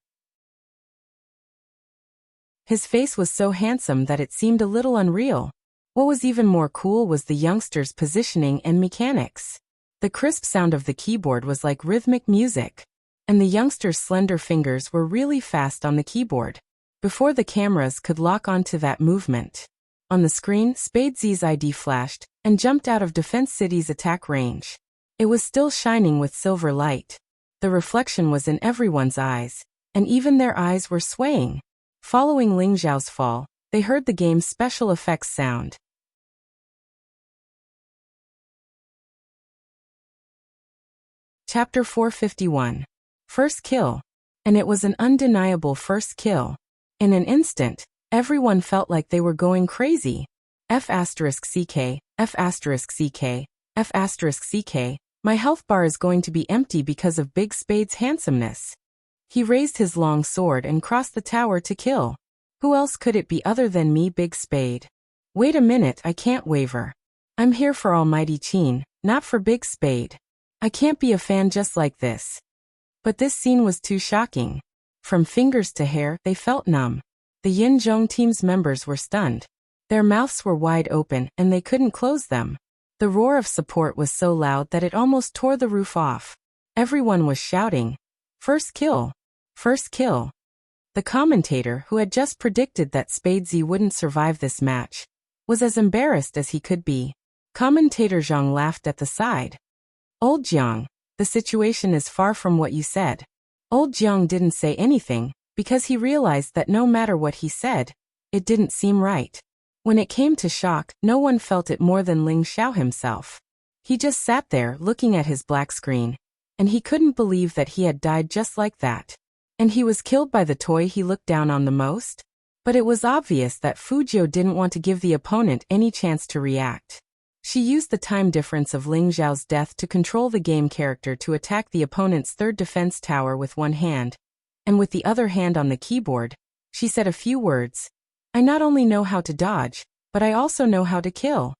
His face was so handsome that it seemed a little unreal. What was even more cool was the youngster's positioning and mechanics. The crisp sound of the keyboard was like rhythmic music, and the youngster's slender fingers were really fast on the keyboard. Before the cameras could lock onto that movement, on the screen, Spadesy's ID flashed and jumped out of Defense City's attack range. It was still shining with silver light. The reflection was in everyone's eyes, and even their eyes were swaying. Following Ling Xiao's fall, they heard the game's special effects sound. Chapter 451. First kill. And it was an undeniable first kill. In an instant, everyone felt like they were going crazy. F***CK, F***CK, F***CK, my health bar is going to be empty because of Big Spade's handsomeness. He raised his long sword and crossed the tower to kill. Who else could it be other than me, Big Spade? Wait a minute, I can't waver. I'm here for Almighty Qin, not for Big Spade. I can't be a fan just like this. But this scene was too shocking. From fingers to hair, they felt numb. The Yin Zhong team's members were stunned. Their mouths were wide open and they couldn't close them. The roar of support was so loud that it almost tore the roof off. Everyone was shouting, "First kill! First kill!" The commentator, who had just predicted that Spadesy wouldn't survive this match, was as embarrassed as he could be. Commentator Zhang laughed at the side. "Old Jiang, the situation is far from what you said." Old Jiang didn't say anything, because he realized that no matter what he said, it didn't seem right. When it came to shock, no one felt it more than Ling Xiao himself. He just sat there looking at his black screen, and he couldn't believe that he had died just like that. And he was killed by the toy he looked down on the most? But it was obvious that Fujio didn't want to give the opponent any chance to react. She used the time difference of Ling Xiao's death to control the game character to attack the opponent's third defense tower with one hand, and with the other hand on the keyboard, she said a few words. "I not only know how to dodge, but I also know how to kill."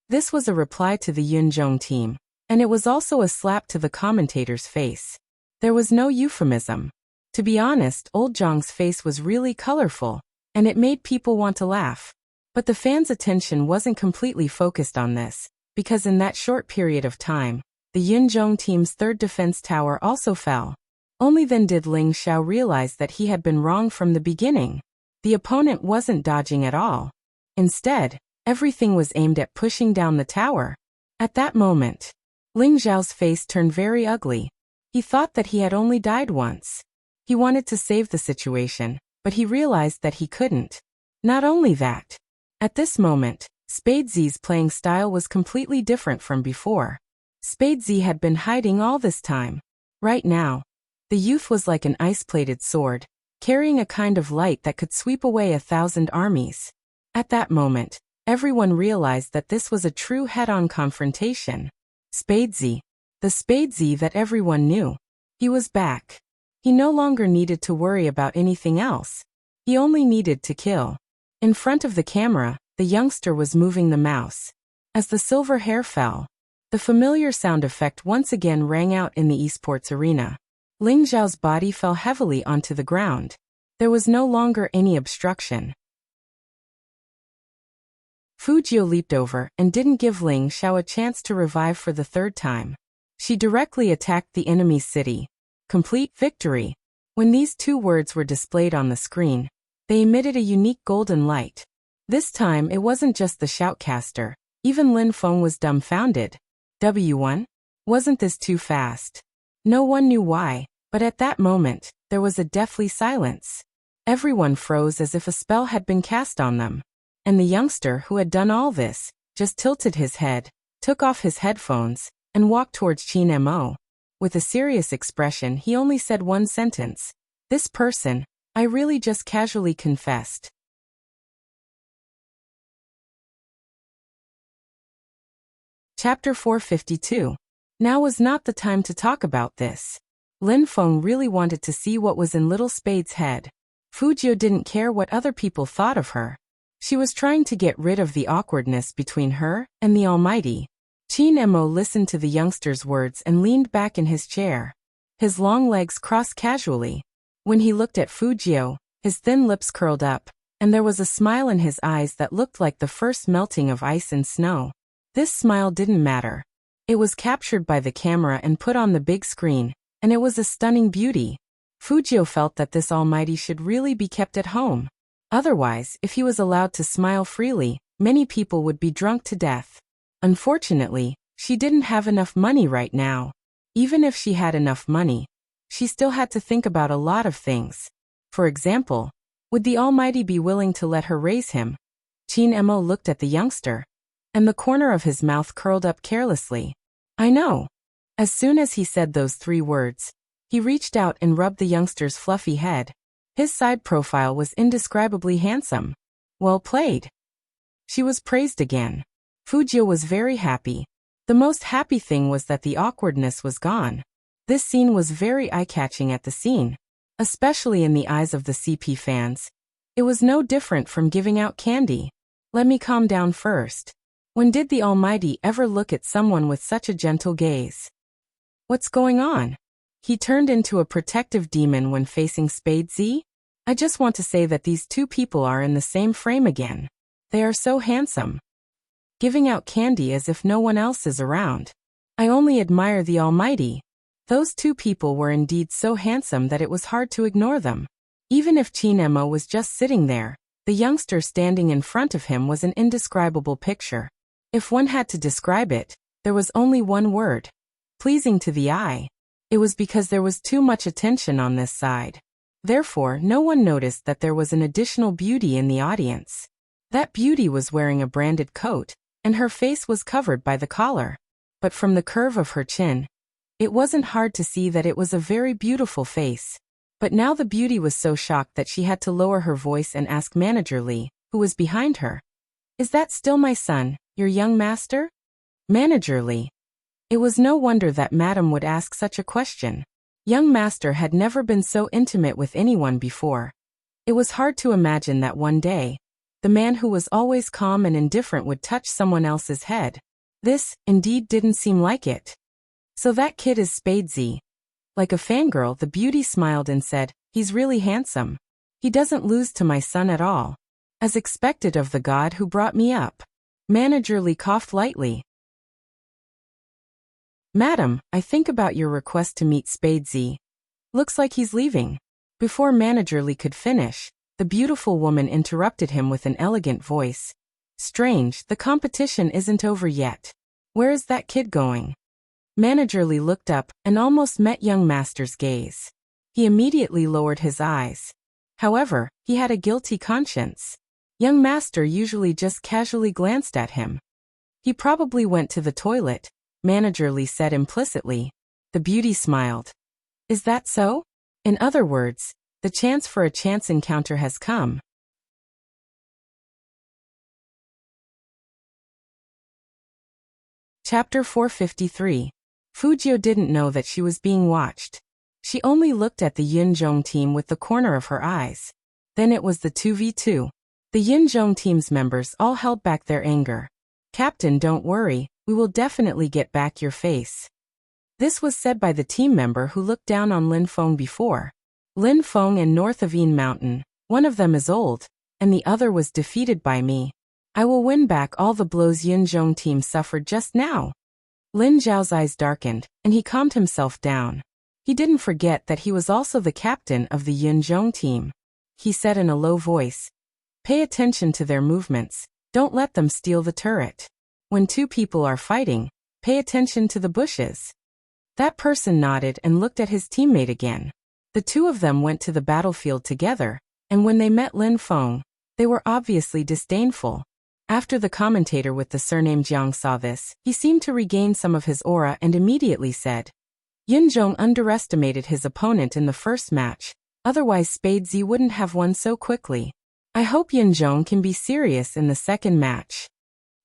This was a reply to the Yun Zhong team, and it was also a slap to the commentator's face. There was no euphemism. To be honest, Old Zhang's face was really colorful, and it made people want to laugh. But the fans' attention wasn't completely focused on this, because in that short period of time, the Yun Zhong team's third defense tower also fell. Only then did Ling Xiao realize that he had been wrong from the beginning. The opponent wasn't dodging at all. Instead, everything was aimed at pushing down the tower. At that moment, Ling Xiao's face turned very ugly. He thought that he had only died once. He wanted to save the situation, but he realized that he couldn't. Not only that, at this moment, Spadesy's playing style was completely different from before. Spadesy had been hiding all this time. Right now, the youth was like an ice-plated sword, carrying a kind of light that could sweep away 1,000 armies. At that moment, everyone realized that this was a true head-on confrontation. Spadesy, the Spadesy that everyone knew. He was back. He no longer needed to worry about anything else. He only needed to kill. In front of the camera, the youngster was moving the mouse. As the silver hair fell, the familiar sound effect once again rang out in the esports arena. Ling Xiao's body fell heavily onto the ground. There was no longer any obstruction. Fujio leaped over and didn't give Ling Xiao a chance to revive for the third time. She directly attacked the enemy's city. Complete victory. When these two words were displayed on the screen, they emitted a unique golden light. This time it wasn't just the shoutcaster. Even Lin Feng was dumbfounded. W1? Wasn't this too fast? No one knew why, but at that moment, there was a deathly silence. Everyone froze as if a spell had been cast on them. And the youngster who had done all this just tilted his head, took off his headphones, and walked towards Qin Mo. With a serious expression, he only said one sentence. "This person, I really just casually confessed." Chapter 452. Now was not the time to talk about this. Lin Feng really wanted to see what was in Little Spade's head. Fujio didn't care what other people thought of her. She was trying to get rid of the awkwardness between her and the Almighty. Chin Mo listened to the youngster's words and leaned back in his chair. His long legs crossed casually. When he looked at Fujio, his thin lips curled up, and there was a smile in his eyes that looked like the first melting of ice and snow. This smile didn't matter. It was captured by the camera and put on the big screen, and it was a stunning beauty. Fujio felt that this almighty should really be kept at home. Otherwise, if he was allowed to smile freely, many people would be drunk to death. Unfortunately, she didn't have enough money right now. Even if she had enough money, she still had to think about a lot of things. For example, would the Almighty be willing to let her raise him? Chin Mo looked at the youngster, and the corner of his mouth curled up carelessly. I know. As soon as he said those 3 words, he reached out and rubbed the youngster's fluffy head. His side profile was indescribably handsome. Well played. She was praised again. Fujio was very happy. The most happy thing was that the awkwardness was gone. This scene was very eye-catching at the scene, especially in the eyes of the CP fans. It was no different from giving out candy. Let me calm down first. When did the Almighty ever look at someone with such a gentle gaze? What's going on? He turned into a protective demon when facing Spade Z? I just want to say that these 2 people are in the same frame again. They are so handsome. Giving out candy as if no one else is around. I only admire the Almighty. Those 2 people were indeed so handsome that it was hard to ignore them. Even if Chin Mo was just sitting there, the youngster standing in front of him was an indescribable picture. If one had to describe it, there was only one word. Pleasing to the eye. It was because there was too much attention on this side. Therefore, no one noticed that there was an additional beauty in the audience. That beauty was wearing a branded coat, and her face was covered by the collar. But from the curve of her chin, it wasn't hard to see that it was a very beautiful face. But now the beauty was so shocked that she had to lower her voice and ask Manager Lee, who was behind her. Is that still my son, your young master? Manager Lee. It was no wonder that Madam would ask such a question. Young master had never been so intimate with anyone before. It was hard to imagine that one day, the man who was always calm and indifferent would touch someone else's head. This, indeed, didn't seem like it. So that kid is Spade Z. Like a fangirl, the beauty smiled and said, he's really handsome. He doesn't lose to my son at all. As expected of the god who brought me up. Manager Lee coughed lightly. Madam, I think about your request to meet Spade Z. Looks like he's leaving. Before Manager Lee could finish, the beautiful woman interrupted him with an elegant voice. Strange, the competition isn't over yet. Where is that kid going? Manager Lee looked up and almost met young master's gaze. He immediately lowered his eyes. However, he had a guilty conscience. Young master usually just casually glanced at him. He probably went to the toilet, Manager Lee said implicitly. The beauty smiled. Is that so? In other words, the chance for a chance encounter has come. Chapter 453. Fujio didn't know that she was being watched. She only looked at the Yunjong team with the corner of her eyes. Then it was the 2v2. The Yunjong team's members all held back their anger. Captain, don't worry, we will definitely get back your face. This was said by the team member who looked down on Lin Feng before. Lin Feng and North of Yin Mountain, one of them is old, and the other was defeated by me. I will win back all the blows Yunjong team suffered just now. Lin Zhao's eyes darkened, and he calmed himself down. He didn't forget that he was also the captain of the Yunjong team. He said in a low voice, pay attention to their movements, don't let them steal the turret. When 2 people are fighting, pay attention to the bushes. That person nodded and looked at his teammate again. The 2 of them went to the battlefield together, and when they met Lin Feng, they were obviously disdainful. After the commentator with the surname Jiang saw this, he seemed to regain some of his aura and immediately said, Yunjong underestimated his opponent in the first match, otherwise Spade Z wouldn't have won so quickly. I hope Yunjong can be serious in the second match.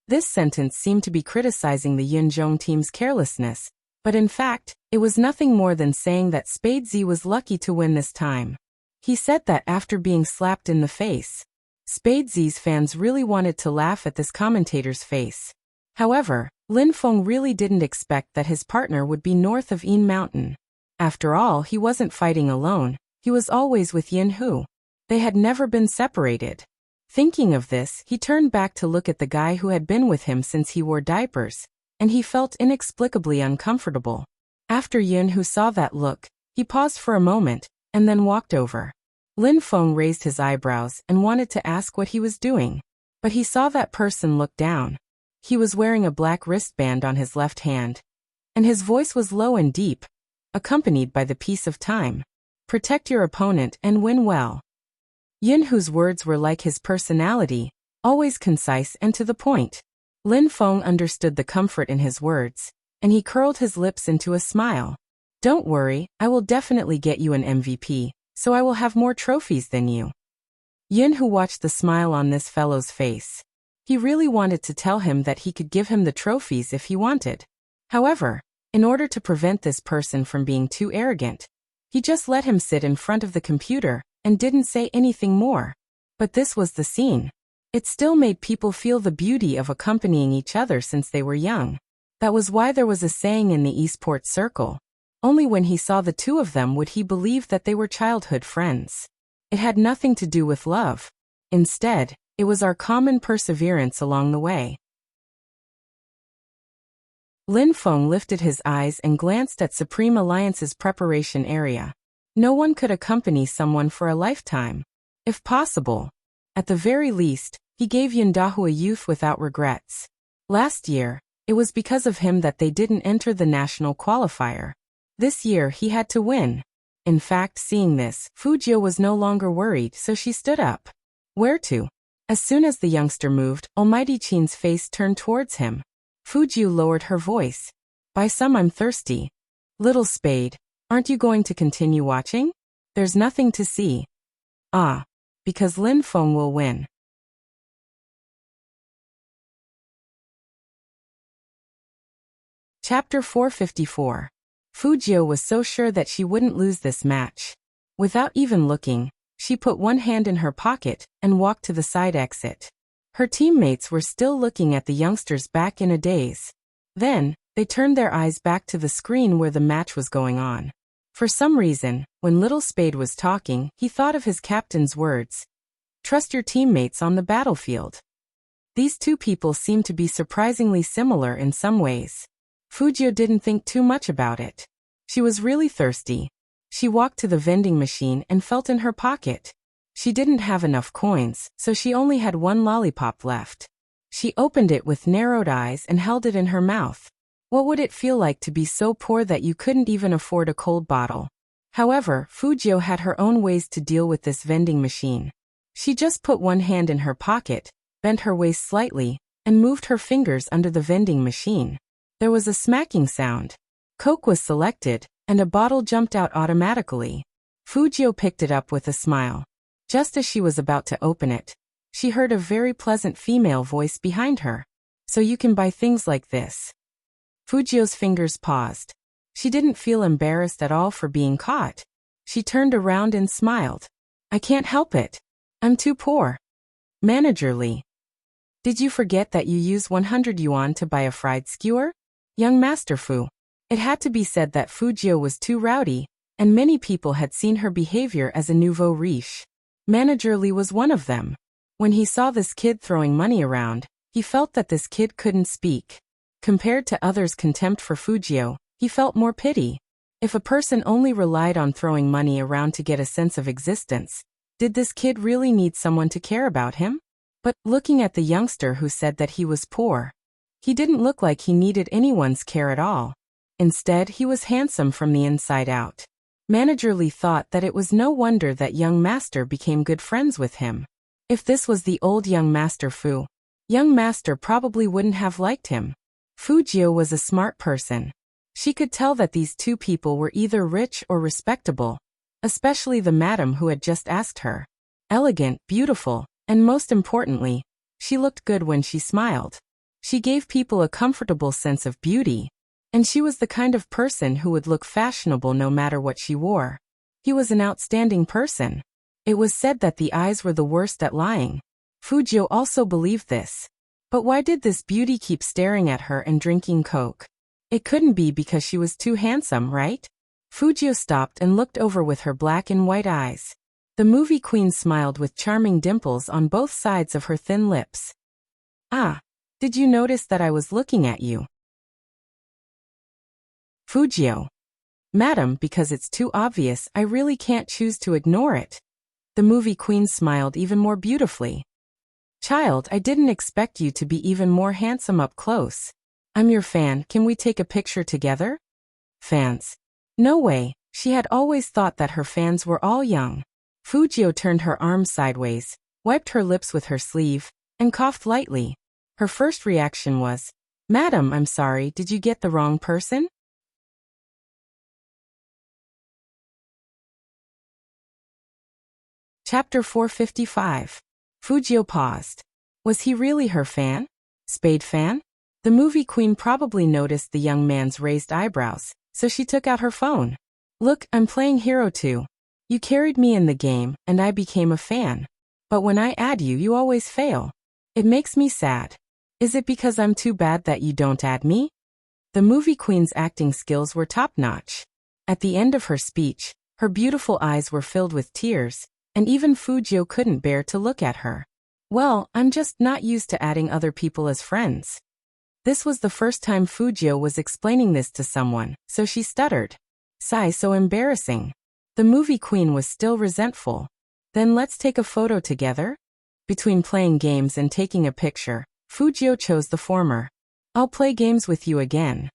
This sentence seemed to be criticizing the Yunjong team's carelessness, but in fact, it was nothing more than saying that Spade Z was lucky to win this time. He said that after being slapped in the face. Spade Z's fans really wanted to laugh at this commentator's face. However, Lin Feng really didn't expect that his partner would be north of Yin Mountain. After all, he wasn't fighting alone, he was always with Yin Hu. They had never been separated. Thinking of this, he turned back to look at the guy who had been with him since he wore diapers, and he felt inexplicably uncomfortable. After Yin Hu saw that look, he paused for a moment, and then walked over. Lin Feng raised his eyebrows and wanted to ask what he was doing, but he saw that person look down. He was wearing a black wristband on his left hand, and his voice was low and deep, accompanied by the piece of time. Protect your opponent and win well. Yin Hu's words were like his personality, always concise and to the point. Lin Feng understood the comfort in his words, and he curled his lips into a smile. Don't worry, I will definitely get you an MVP, so I will have more trophies than you. Yin Hu watched the smile on this fellow's face. He really wanted to tell him that he could give him the trophies if he wanted. However, in order to prevent this person from being too arrogant, he just let him sit in front of the computer and didn't say anything more. But this was the scene. It still made people feel the beauty of accompanying each other since they were young. That was why there was a saying in the Eastport circle. Only when he saw the two of them would he believe that they were childhood friends. It had nothing to do with love. Instead, it was our common perseverance along the way. Lin Feng lifted his eyes and glanced at Supreme Alliance's preparation area. No one could accompany someone for a lifetime. If possible, at the very least, he gave Yindahu a youth without regrets. Last year, it was because of him that they didn't enter the national qualifier. This year he had to win. In fact, seeing this, Fujio was no longer worried, so she stood up. Where to? As soon as the youngster moved, Almighty Qin's face turned towards him. Fujio lowered her voice. By some I'm thirsty. Little Spade, aren't you going to continue watching? There's nothing to see. Ah. Because Lin Feng will win. Chapter 454. Fujio was so sure that she wouldn't lose this match. Without even looking, she put one hand in her pocket and walked to the side exit. Her teammates were still looking at the youngsters back in a daze. Then, they turned their eyes back to the screen where the match was going on. For some reason, when Little Spade was talking, he thought of his captain's words. Trust your teammates on the battlefield. These two people seemed to be surprisingly similar in some ways. Fujio didn't think too much about it. She was really thirsty. She walked to the vending machine and felt in her pocket. She didn't have enough coins, so she only had one lollipop left. She opened it with narrowed eyes and held it in her mouth. What would it feel like to be so poor that you couldn't even afford a cold bottle? However, Fujio had her own ways to deal with this vending machine. She just put one hand in her pocket, bent her waist slightly, and moved her fingers under the vending machine. There was a smacking sound. Coke was selected, and a bottle jumped out automatically. Fujio picked it up with a smile. Just as she was about to open it, she heard a very pleasant female voice behind her. So you can buy things like this. Fujio's fingers paused. She didn't feel embarrassed at all for being caught. She turned around and smiled. I can't help it. I'm too poor. Managerly. Did you forget that you use 100 yuan to buy a fried skewer? Young Master Fu. It had to be said that Fujio was too rowdy, and many people had seen her behavior as a nouveau riche. Managerly was one of them. When he saw this kid throwing money around, he felt that this kid couldn't speak. Compared to others' contempt for Fujio, he felt more pity. If a person only relied on throwing money around to get a sense of existence, did this kid really need someone to care about him? But, looking at the youngster who said that he was poor, he didn't look like he needed anyone's care at all. Instead, he was handsome from the inside out. Managerly thought that it was no wonder that young master became good friends with him. If this was the old young Master Fu, young master probably wouldn't have liked him. Fujio was a smart person. She could tell that these two people were either rich or respectable, especially the madam who had just asked her. Elegant, beautiful, and most importantly, she looked good when she smiled. She gave people a comfortable sense of beauty, and she was the kind of person who would look fashionable no matter what she wore. He was an outstanding person. It was said that the eyes were the worst at lying. Fujio also believed this. But why did this beauty keep staring at her and drinking Coke? It couldn't be because she was too handsome, right? Fujio stopped and looked over with her black and white eyes. The movie queen smiled with charming dimples on both sides of her thin lips. Ah, did you notice that I was looking at you? Fujio. Madam, because it's too obvious, I really can't choose to ignore it. The movie queen smiled even more beautifully. Child, I didn't expect you to be even more handsome up close. I'm your fan, can we take a picture together? Fans. No way, she had always thought that her fans were all young. Fujio turned her arms sideways, wiped her lips with her sleeve, and coughed lightly. Her first reaction was, Madam, I'm sorry, did you get the wrong person? Chapter 455. Fujio paused. Was he really her fan? Spade fan? The movie queen probably noticed the young man's raised eyebrows, so she took out her phone. Look, I'm playing Hero 2. You carried me in the game, and I became a fan. But when I add you, you always fail. It makes me sad. Is it because I'm too bad that you don't add me? The movie queen's acting skills were top-notch. At the end of her speech, her beautiful eyes were filled with tears, and even Fujio couldn't bear to look at her. Well, I'm just not used to adding other people as friends. This was the first time Fujio was explaining this to someone, so she stuttered. Sigh, so embarrassing. The movie queen was still resentful. Then let's take a photo together? Between playing games and taking a picture, Fujio chose the former. I'll play games with you again.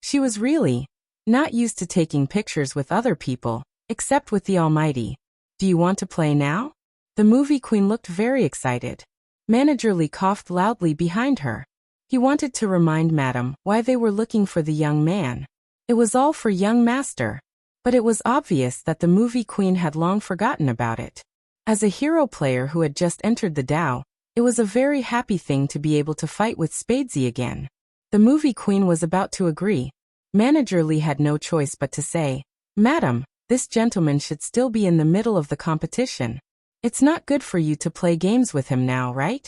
She was really not used to taking pictures with other people, except with the Almighty. Do you want to play now? The movie queen looked very excited. Manager Lee coughed loudly behind her. He wanted to remind Madam why they were looking for the young man. It was all for young master. But it was obvious that the movie queen had long forgotten about it. As a hero player who had just entered the Dao, it was a very happy thing to be able to fight with Spadesy again. The movie queen was about to agree. Manager Lee had no choice but to say, Madam, this gentleman should still be in the middle of the competition. It's not good for you to play games with him now, right?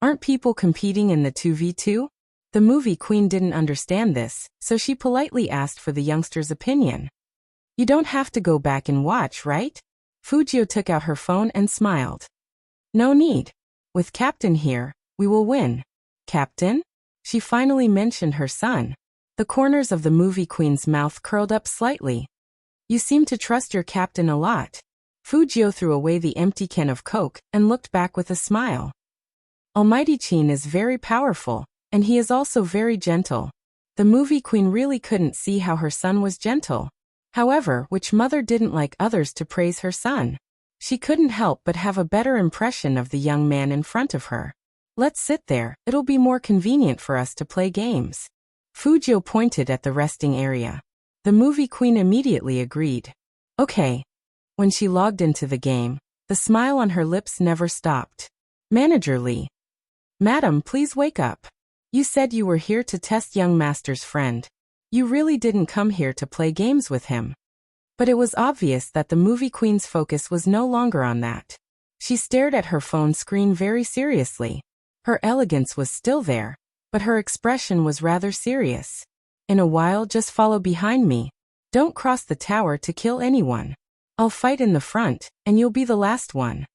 Aren't people competing in the 2v2? The movie queen didn't understand this, so she politely asked for the youngster's opinion. You don't have to go back and watch, right? Fujio took out her phone and smiled. No need. With Captain here, we will win. Captain? She finally mentioned her son. The corners of the movie queen's mouth curled up slightly. You seem to trust your captain a lot. Fujio threw away the empty can of Coke and looked back with a smile. Almighty Chin is very powerful, and he is also very gentle. The movie queen really couldn't see how her son was gentle. However, which mother didn't like others to praise her son? She couldn't help but have a better impression of the young man in front of her. Let's sit there, it'll be more convenient for us to play games. Fujio pointed at the resting area. The movie queen immediately agreed. Okay. When she logged into the game, the smile on her lips never stopped. Manager Lee. Madam, please wake up. You said you were here to test young master's friend. You really didn't come here to play games with him. But it was obvious that the movie queen's focus was no longer on that. She stared at her phone screen very seriously. Her elegance was still there, but her expression was rather serious. In a while, just follow behind me. Don't cross the tower to kill anyone. I'll fight in the front, and you'll be the last one.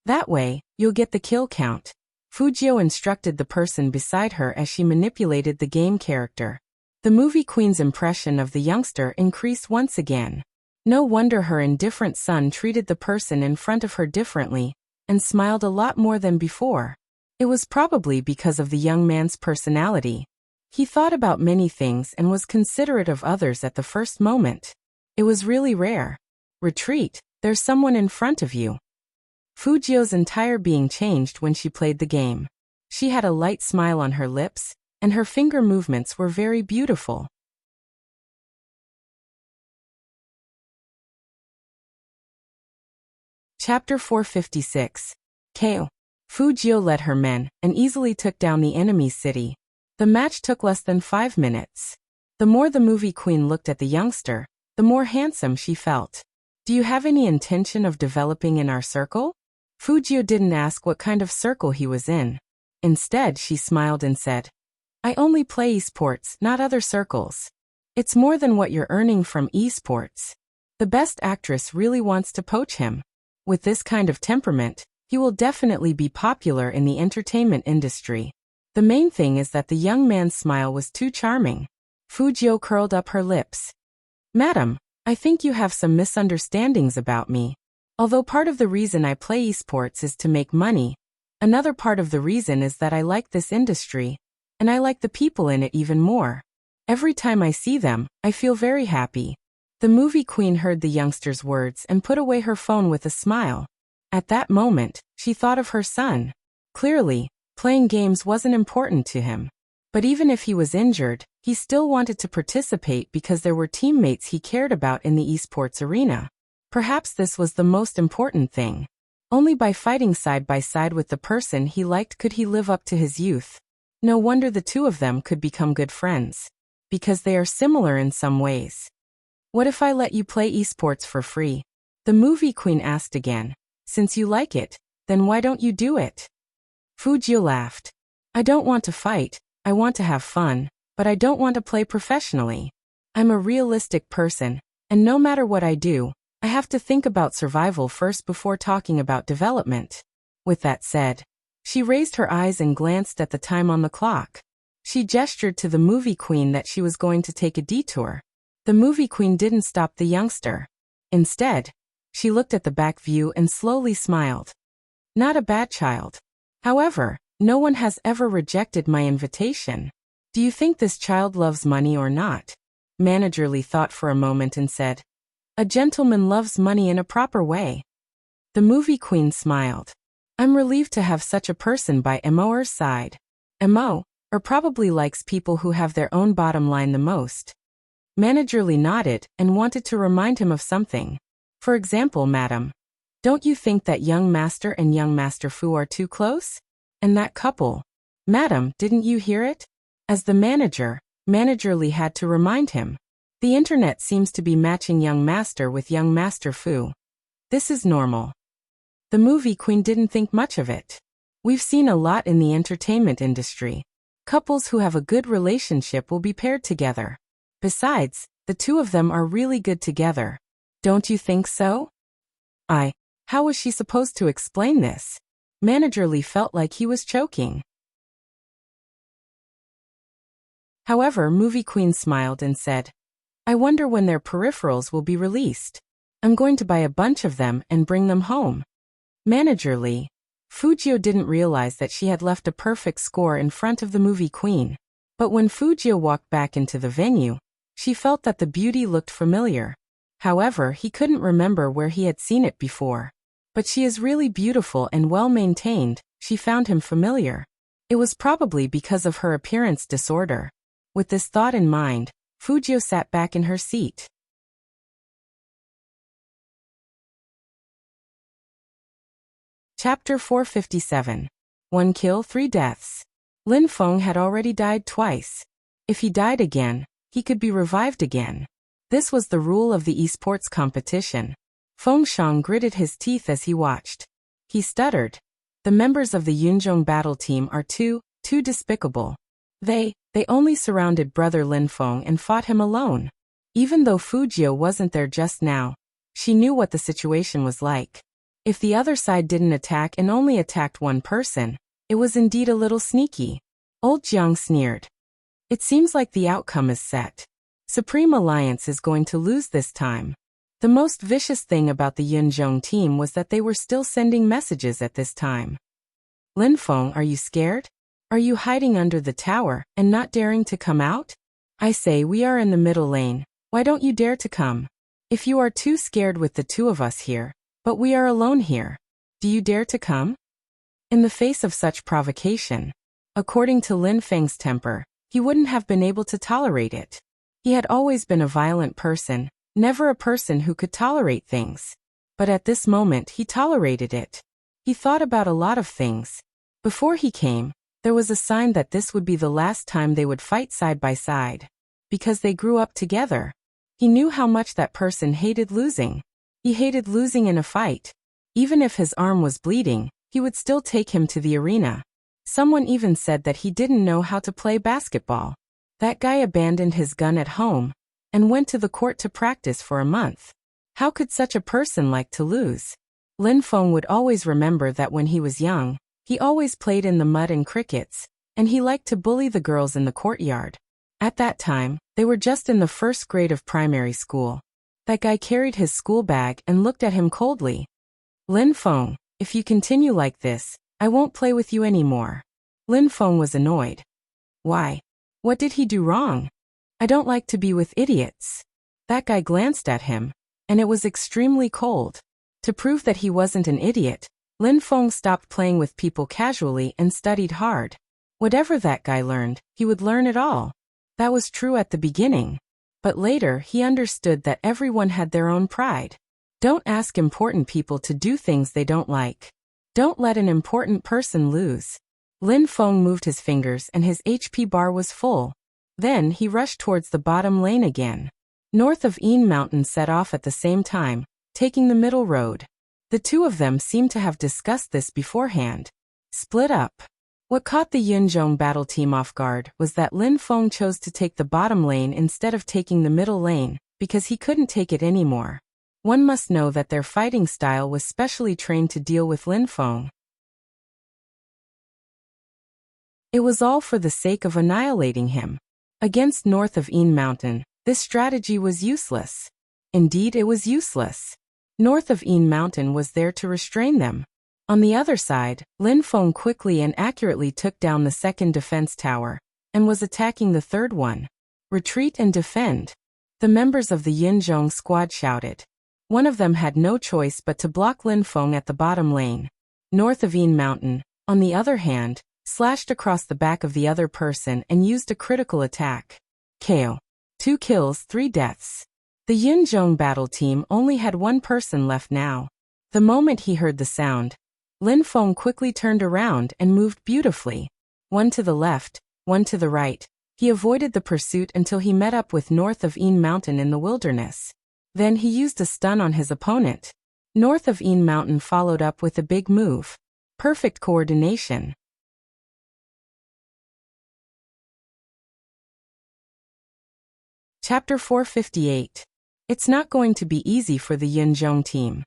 That way, you'll get the kill count. Fujio instructed the person beside her as she manipulated the game character. The movie queen's impression of the youngster increased once again. No wonder her indifferent son treated the person in front of her differently, and smiled a lot more than before. It was probably because of the young man's personality. He thought about many things and was considerate of others at the first moment. It was really rare. Retreat, there's someone in front of you. Fujio's entire being changed when she played the game. She had a light smile on her lips, and her finger movements were very beautiful. Chapter 456. KO. Fujio led her men and easily took down the enemy's city. The match took less than 5 minutes. The more the movie queen looked at the youngster, the more handsome she felt. Do you have any intention of developing in our circle? Fujio didn't ask what kind of circle he was in. Instead, she smiled and said, I only play esports, not other circles. It's more than what you're earning from esports. The best actress really wants to poach him. With this kind of temperament, he will definitely be popular in the entertainment industry. The main thing is that the young man's smile was too charming. Fujio curled up her lips. Madam, I think you have some misunderstandings about me. Although part of the reason I play esports is to make money, another part of the reason is that I like this industry, and I like the people in it even more. Every time I see them, I feel very happy. The movie queen heard the youngster's words and put away her phone with a smile. At that moment, she thought of her son. Clearly, playing games wasn't important to him. But even if he was injured, he still wanted to participate because there were teammates he cared about in the esports arena. Perhaps this was the most important thing. Only by fighting side by side with the person he liked could he live up to his youth. No wonder the two of them could become good friends. Because they are similar in some ways. What if I let you play esports for free? The movie queen asked again. Since you like it, then why don't you do it? Fujio laughed. I don't want to fight, I want to have fun, but I don't want to play professionally. I'm a realistic person, and no matter what I do, I have to think about survival first before talking about development. With that said, she raised her eyes and glanced at the time on the clock. She gestured to the movie queen that she was going to take a detour. The movie queen didn't stop the youngster. Instead, she looked at the back view and slowly smiled. Not a bad child. However, no one has ever rejected my invitation. Do you think this child loves money or not? Manager Lee thought for a moment and said, a gentleman loves money in a proper way. The movie queen smiled. I'm relieved to have such a person by Mo's side. Mo, probably likes people who have their own bottom line the most. Manager Lee nodded and wanted to remind him of something. For example, madam, don't you think that young master and young master Fu are too close? And that couple? Madam, didn't you hear it? As the manager Lee had to remind him. The internet seems to be matching young master with young master Fu. This is normal. The movie queen didn't think much of it. We've seen a lot in the entertainment industry. Couples who have a good relationship will be paired together. Besides, the two of them are really good together. Don't you think so? How was she supposed to explain this? Manager Lee felt like he was choking. However, movie queen smiled and said, I wonder when their peripherals will be released. I'm going to buy a bunch of them and bring them home. Manager Lee. Fujio didn't realize that she had left a perfect score in front of the movie queen. But when Fujio walked back into the venue, she felt that the beauty looked familiar. However, he couldn't remember where he had seen it before. But she is really beautiful and well-maintained, she found him familiar. It was probably because of her appearance disorder. With this thought in mind, Fujio sat back in her seat. Chapter 457. 1 kill, 3 deaths. Lin Feng had already died twice. If he died again, he could be revived again. This was the rule of the esports competition. Feng Shang gritted his teeth as he watched. He stuttered. The members of the Yunzhong battle team are too despicable. They only surrounded brother Lin Feng and fought him alone. Even though Fujio wasn't there just now, she knew what the situation was like. If the other side didn't attack and only attacked one person, it was indeed a little sneaky. Old Jiang sneered. It seems like the outcome is set. Supreme Alliance is going to lose this time. The most vicious thing about the Yunzhong team was that they were still sending messages at this time. Lin Feng, are you scared? Are you hiding under the tower and not daring to come out? I say we are in the middle lane. Why don't you dare to come? If you are too scared with the two of us here, but we are alone here, do you dare to come? In the face of such provocation, according to Lin Feng's temper, he wouldn't have been able to tolerate it. He had always been a violent person, never a person who could tolerate things. But at this moment he tolerated it. He thought about a lot of things. Before he came, there was a sign that this would be the last time they would fight side by side. Because they grew up together. He knew how much that person hated losing. He hated losing in a fight. Even if his arm was bleeding, he would still take him to the arena. Someone even said that he didn't know how to play basketball. That guy abandoned his gun at home and went to the court to practice for a month. How could such a person like to lose? Lin Feng would always remember that when he was young, he always played in the mud and crickets, and he liked to bully the girls in the courtyard. At that time, they were just in the first grade of primary school. That guy carried his school bag and looked at him coldly. Lin Feng, if you continue like this, I won't play with you anymore. Lin Feng was annoyed. Why? What did he do wrong? I don't like to be with idiots. That guy glanced at him, and it was extremely cold. To prove that he wasn't an idiot, Lin Feng stopped playing with people casually and studied hard. Whatever that guy learned, he would learn it all. That was true at the beginning. But later he understood that everyone had their own pride. Don't ask important people to do things they don't like. Don't let an important person lose. Lin Feng moved his fingers and his HP bar was full. Then he rushed towards the bottom lane again. North of Yin Mountain set off at the same time, taking the middle road. The two of them seemed to have discussed this beforehand. Split up. What caught the Yunzhong battle team off guard was that Lin Feng chose to take the bottom lane instead of taking the middle lane, because he couldn't take it anymore. One must know that their fighting style was specially trained to deal with Lin Feng. It was all for the sake of annihilating him. Against North of Yin Mountain, this strategy was useless. Indeed, it was useless. North of Yin Mountain was there to restrain them. On the other side, Lin Feng quickly and accurately took down the second defense tower, and was attacking the third one. Retreat and defend. The members of the Yinzhong squad shouted. One of them had no choice but to block Lin Feng at the bottom lane. North of Yin Mountain, on the other hand, slashed across the back of the other person and used a critical attack. KO. 2 kills, 3 deaths. The Yinzhong battle team only had one person left now. The moment he heard the sound, Lin Feng quickly turned around and moved beautifully. One to the left, one to the right. He avoided the pursuit until he met up with North of Yin Mountain in the wilderness. Then he used a stun on his opponent. North of Yin Mountain followed up with a big move. Perfect coordination. Chapter 458. It's not going to be easy for the Yunzhong team.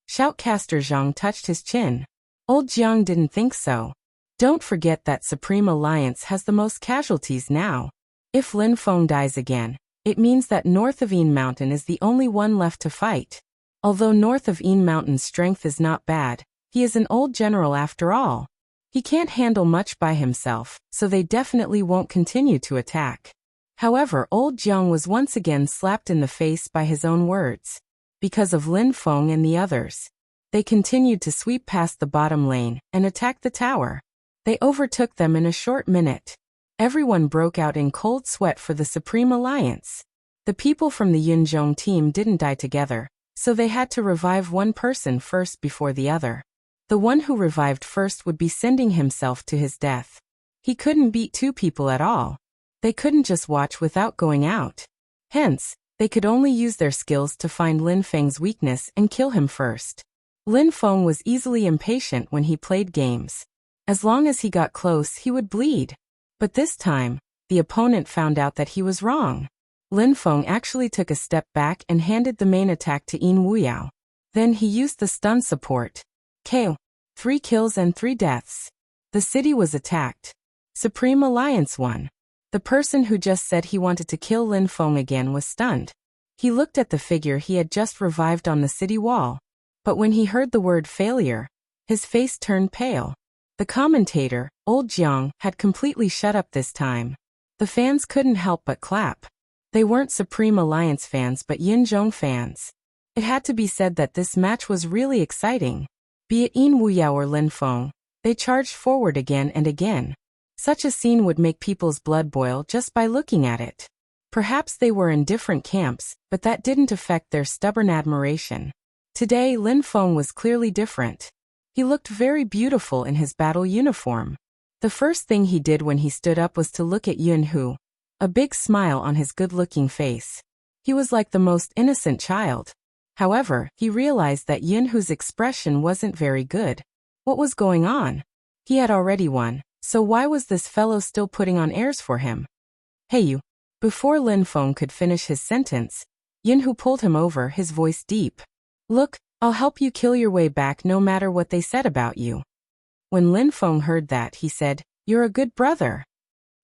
Shoutcaster Zhang touched his chin. Old Jiang didn't think so. Don't forget that Supreme Alliance has the most casualties now. If Lin Feng dies again, it means that North of Yin Mountain is the only one left to fight. Although North of Yin Mountain's strength is not bad, he is an old general after all. He can't handle much by himself, so they definitely won't continue to attack. However, old Jiang was once again slapped in the face by his own words. Because of Lin Feng and the others, they continued to sweep past the bottom lane and attack the tower. They overtook them in a short minute. Everyone broke out in cold sweat for the Supreme Alliance. The people from the Yunzhong team didn't die together, so they had to revive one person first before the other. The one who revived first would be sending himself to his death. He couldn't beat 2 people at all. They couldn't just watch without going out. Hence, they could only use their skills to find Lin Feng's weakness and kill him first. Lin Feng was easily impatient when he played games. As long as he got close, he would bleed. But this time, the opponent found out that he was wrong. Lin Feng actually took a step back and handed the main attack to Yin Wuyao. Then he used the stun support. KO. 3 kills and 3 deaths. The city was attacked. Supreme Alliance won. The person who just said he wanted to kill Lin Feng again was stunned. He looked at the figure he had just revived on the city wall. But when he heard the word failure, his face turned pale. The commentator, Old Jiang, had completely shut up this time. The fans couldn't help but clap. They weren't Supreme Alliance fans but Yunzhong fans. It had to be said that this match was really exciting. Be it Yin Wuyao or Lin Feng, they charged forward again and again. Such a scene would make people's blood boil just by looking at it. Perhaps they were in different camps, but that didn't affect their stubborn admiration. Today, Lin Feng was clearly different. He looked very beautiful in his battle uniform. The first thing he did when he stood up was to look at Yun Hu, a big smile on his good-looking face. He was like the most innocent child. However, he realized that Yinhu's expression wasn't very good. What was going on? He had already won, so why was this fellow still putting on airs for him? Hey you. Before Lin Feng could finish his sentence, Yinhu pulled him over, his voice deep. Look, I'll help you kill your way back no matter what they said about you. When Lin Feng heard that, he said, You're a good brother.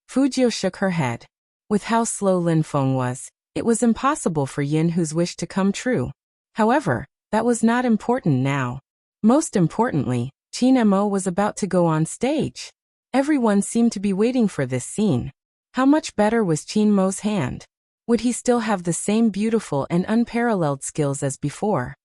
Fujiu shook her head. With how slow Lin Feng was, it was impossible for Yinhu's wish to come true. However, that was not important now. Most importantly, Qin Mo was about to go on stage. Everyone seemed to be waiting for this scene. How much better was Qin Mo's hand? Would he still have the same beautiful and unparalleled skills as before?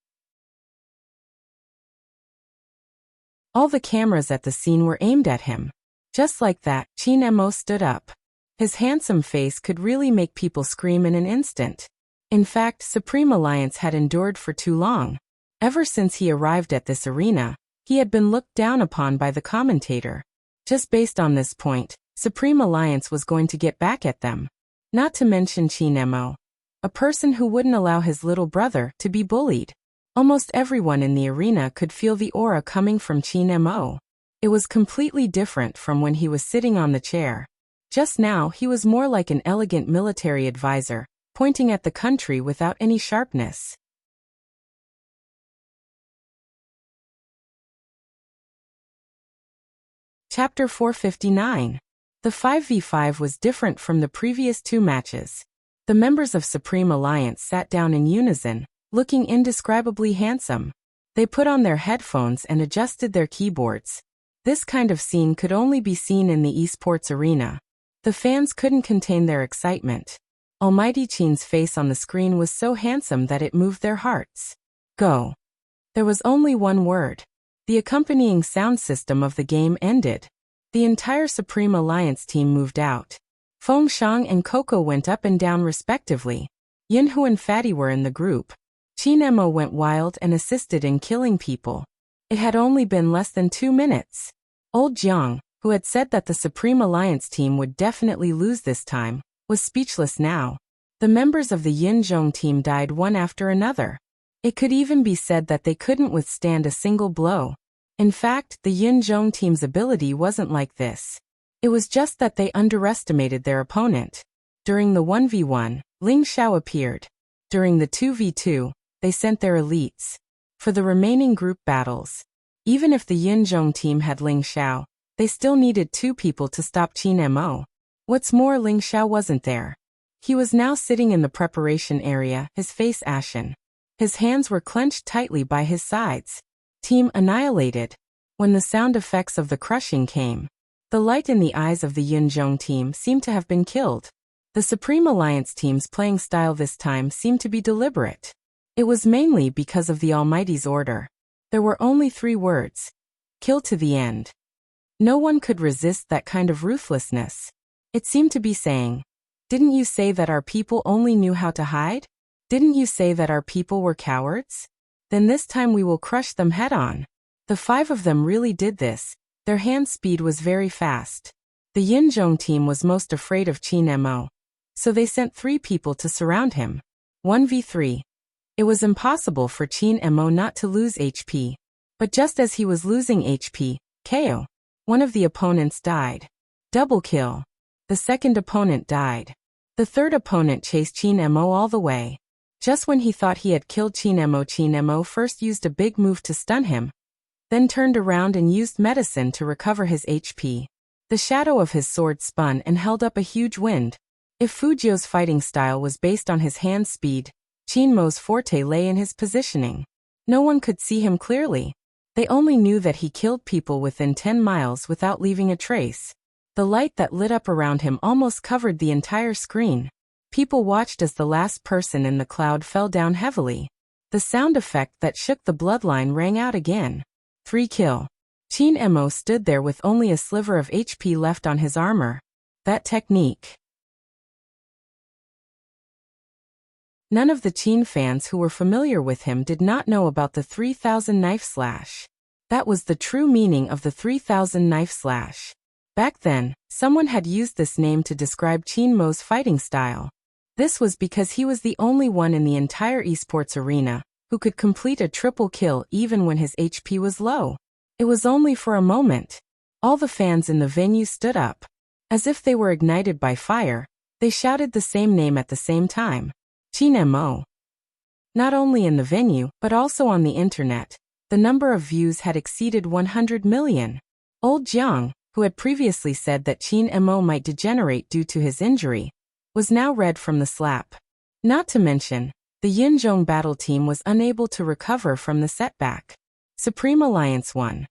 All the cameras at the scene were aimed at him. Just like that, Qin Mo stood up. His handsome face could really make people scream in an instant. In fact, Supreme Alliance had endured for too long. Ever since he arrived at this arena, he had been looked down upon by the commentator. Just based on this point, Supreme Alliance was going to get back at them. Not to mention Qin Mo, a person who wouldn't allow his little brother to be bullied. Almost everyone in the arena could feel the aura coming from Qin Mo. It was completely different from when he was sitting on the chair. Just now he was more like an elegant military advisor, pointing at the country without any sharpness. Chapter 459. The 5v5 was different from the previous two matches. The members of Supreme Alliance sat down in unison, looking indescribably handsome. They put on their headphones and adjusted their keyboards. This kind of scene could only be seen in the esports arena. The fans couldn't contain their excitement. Almighty Qin's face on the screen was so handsome that it moved their hearts. Go. There was only one word. The accompanying sound system of the game ended. The entire Supreme Alliance team moved out. Feng Shang and Coco went up and down respectively. Yinhu and Fatty were in the group. Qin Mo went wild and assisted in killing people. It had only been less than 2 minutes. Old Jiang, who had said that the Supreme Alliance team would definitely lose this time, was speechless now. The members of the Yin Zhong team died one after another. It could even be said that they couldn't withstand a single blow. In fact, the Yin Zhong team's ability wasn't like this. It was just that they underestimated their opponent. During the 1v1, Ling Xiao appeared. During the 2v2, they sent their elites. For the remaining group battles, even if the Yin Zhong team had Ling Xiao, they still needed 2 people to stop Qin Mo. What's more, Ling Xiao wasn't there. He was now sitting in the preparation area, his face ashen. His hands were clenched tightly by his sides. Team annihilated. When the sound effects of the crushing came, the light in the eyes of the Yin Zhong team seemed to have been killed. The Supreme Alliance team's playing style this time seemed to be deliberate. It was mainly because of the Almighty's order. There were only 3 words. Kill to the end. No one could resist that kind of ruthlessness. It seemed to be saying, didn't you say that our people only knew how to hide? Didn't you say that our people were cowards? Then this time we will crush them head on. The 5 of them really did this. Their hand speed was very fast. The Yin Zhong team was most afraid of Qin Mo. So they sent 3 people to surround him. 1v3. It was impossible for Qin Mo not to lose HP. But just as he was losing HP, KO. One of the opponents died. Double kill. The second opponent died. The third opponent chased Qin Mo all the way. Just when he thought he had killed Qin Mo first used a big move to stun him, then turned around and used medicine to recover his HP. The shadow of his sword spun and held up a huge wind. If Fujiu's fighting style was based on his hand speed, Qin Mo's forte lay in his positioning. No one could see him clearly. They only knew that he killed people within 10 miles without leaving a trace. The light that lit up around him almost covered the entire screen. People watched as the last person in the cloud fell down heavily. The sound effect that shook the bloodline rang out again. 3 kill. Qin Mo stood there with only a sliver of HP left on his armor. That technique. None of the Qin fans who were familiar with him did not know about the 3000 knife slash. That was the true meaning of the 3000 knife slash. Back then, someone had used this name to describe Qin Mo's fighting style. This was because he was the only one in the entire esports arena who could complete a triple kill even when his HP was low. It was only for a moment. All the fans in the venue stood up. As if they were ignited by fire, they shouted the same name at the same time. Chin Mo. Not only in the venue, but also on the internet, the number of views had exceeded 100 million. Old Jiang, who had previously said that Chin Mo might degenerate due to his injury, was now red from the slap. Not to mention, the Yinzhong battle team was unable to recover from the setback. Supreme Alliance won.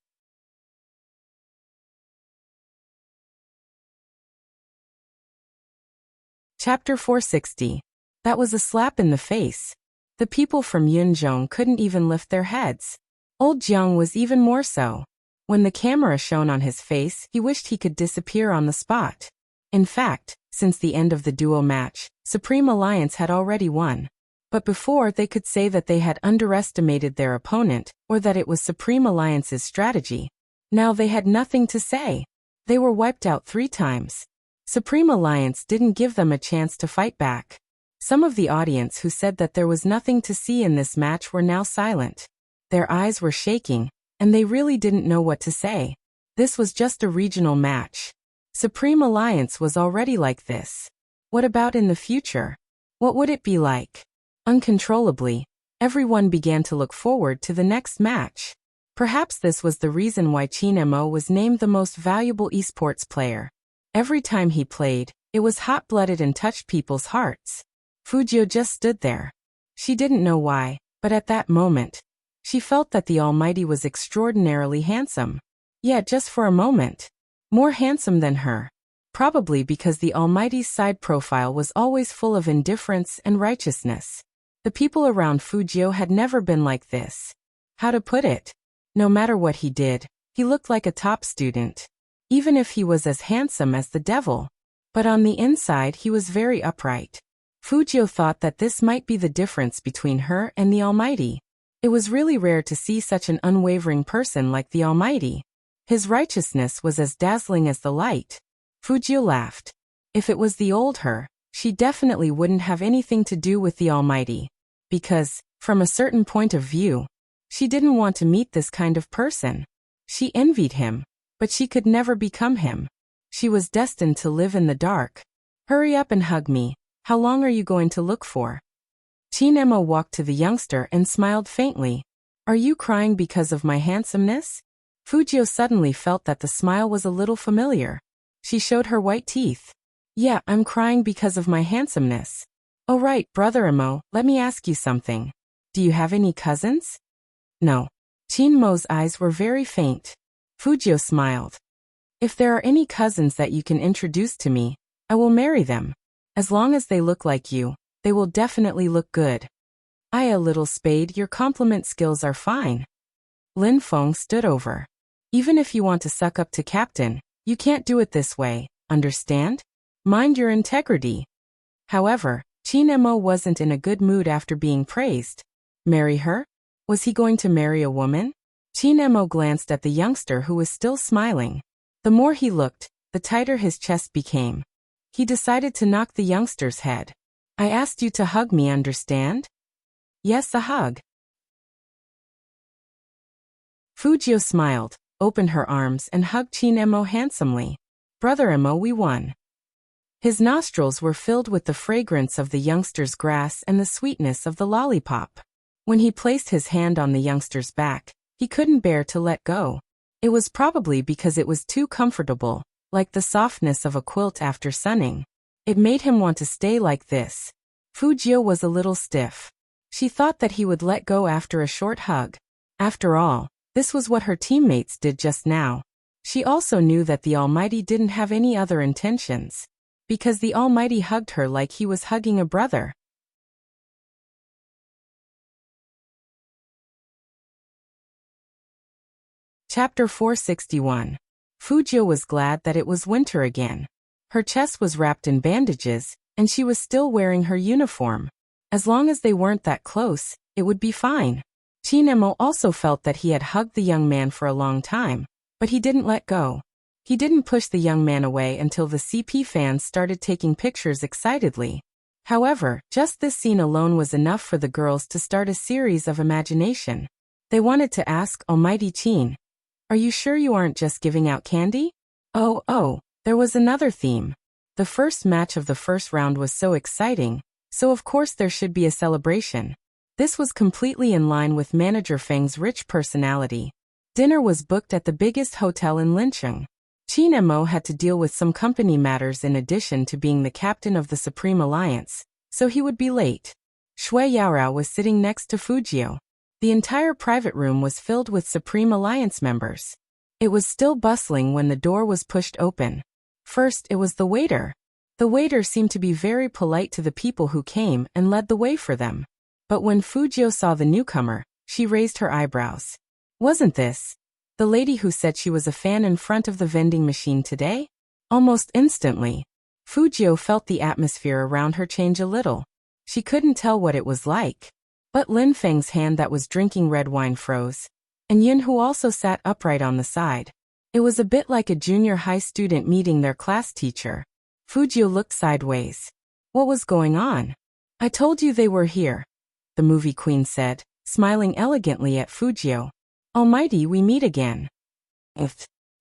Chapter 460. That was a slap in the face. The people from Yunzhong couldn't even lift their heads. Old Jiang was even more so. When the camera shone on his face, he wished he could disappear on the spot. In fact, since the end of the duo match, Supreme Alliance had already won. But before they could say that they had underestimated their opponent, or that it was Supreme Alliance's strategy. Now they had nothing to say. They were wiped out 3 times. Supreme Alliance didn't give them a chance to fight back. Some of the audience who said that there was nothing to see in this match were now silent. Their eyes were shaking, and they really didn't know what to say. This was just a regional match. Supreme Alliance was already like this. What about in the future? What would it be like? Uncontrollably, everyone began to look forward to the next match. Perhaps this was the reason why Chin Mo was named the most valuable esports player. Every time he played, it was hot-blooded and touched people's hearts. Fujio just stood there. She didn't know why, but at that moment, she felt that the Almighty was extraordinarily handsome. Yet just for a moment. More handsome than her. Probably because the Almighty's side profile was always full of indifference and righteousness. The people around Fujio had never been like this. How to put it? No matter what he did, he looked like a top student. Even if he was as handsome as the devil. But on the inside he was very upright. Fujio thought that this might be the difference between her and the Almighty. It was really rare to see such an unwavering person like the Almighty. His righteousness was as dazzling as the light. Fujio laughed. If it was the old her, she definitely wouldn't have anything to do with the Almighty. Because, from a certain point of view, she didn't want to meet this kind of person. She envied him, but she could never become him. She was destined to live in the dark. Hurry up and hug me. How long are you going to look for? Chin Mo walked to the youngster and smiled faintly. Are you crying because of my handsomeness? Fujio suddenly felt that the smile was a little familiar. She showed her white teeth. Yeah, I'm crying because of my handsomeness. Oh right, brother Mo, let me ask you something. Do you have any cousins? No. Chin Mo's eyes were very faint. Fujio smiled. If there are any cousins that you can introduce to me, I will marry them. As long as they look like you, they will definitely look good. A little spade, your compliment skills are fine. Lin Feng stood over. Even if you want to suck up to Captain, you can't do it this way, understand? Mind your integrity. However, Chin Mo wasn't in a good mood after being praised. Marry her? Was he going to marry a woman? Chin Mo glanced at the youngster who was still smiling. The more he looked, the tighter his chest became. He decided to knock the youngster's head. I asked you to hug me, understand? Yes, a hug. Fujio smiled, opened her arms and hugged Chin Mo handsomely. Brother Mo, we won. His nostrils were filled with the fragrance of the youngster's grass and the sweetness of the lollipop. When he placed his hand on the youngster's back, he couldn't bear to let go. It was probably because it was too comfortable, like the softness of a quilt after sunning. It made him want to stay like this. Fujio was a little stiff. She thought that he would let go after a short hug. After all, this was what her teammates did just now. She also knew that the Almighty didn't have any other intentions. Because the Almighty hugged her like he was hugging a brother. Chapter 461. Fujio was glad that it was winter again. Her chest was wrapped in bandages, and she was still wearing her uniform. As long as they weren't that close, it would be fine. Chin Mo also felt that he had hugged the young man for a long time, but he didn't let go. He didn't push the young man away until the CP fans started taking pictures excitedly. However, just this scene alone was enough for the girls to start a series of imagination. They wanted to ask Almighty Chin, "Are you sure you aren't just giving out candy?" Oh, there was another theme. The first match of the first round was so exciting, so of course there should be a celebration. This was completely in line with Manager Feng's rich personality. Dinner was booked at the biggest hotel in Lincheng. Qin Mo had to deal with some company matters in addition to being the captain of the Supreme Alliance, so he would be late. Shui Yaorao was sitting next to Fujio. The entire private room was filled with Supreme Alliance members. It was still bustling when the door was pushed open. First, it was the waiter. The waiter seemed to be very polite to the people who came and led the way for them. But when Fujio saw the newcomer, she raised her eyebrows. Wasn't this the lady who said she was a fan in front of the vending machine today? Almost instantly, Fujio felt the atmosphere around her change a little. She couldn't tell what it was like. But Lin Feng's hand that was drinking red wine froze. And Yin, who also sat upright on the side. It was a bit like a junior high student meeting their class teacher. Fujio looked sideways. What was going on? "I told you they were here," the movie queen said, smiling elegantly at Fujio. "Almighty, we meet again."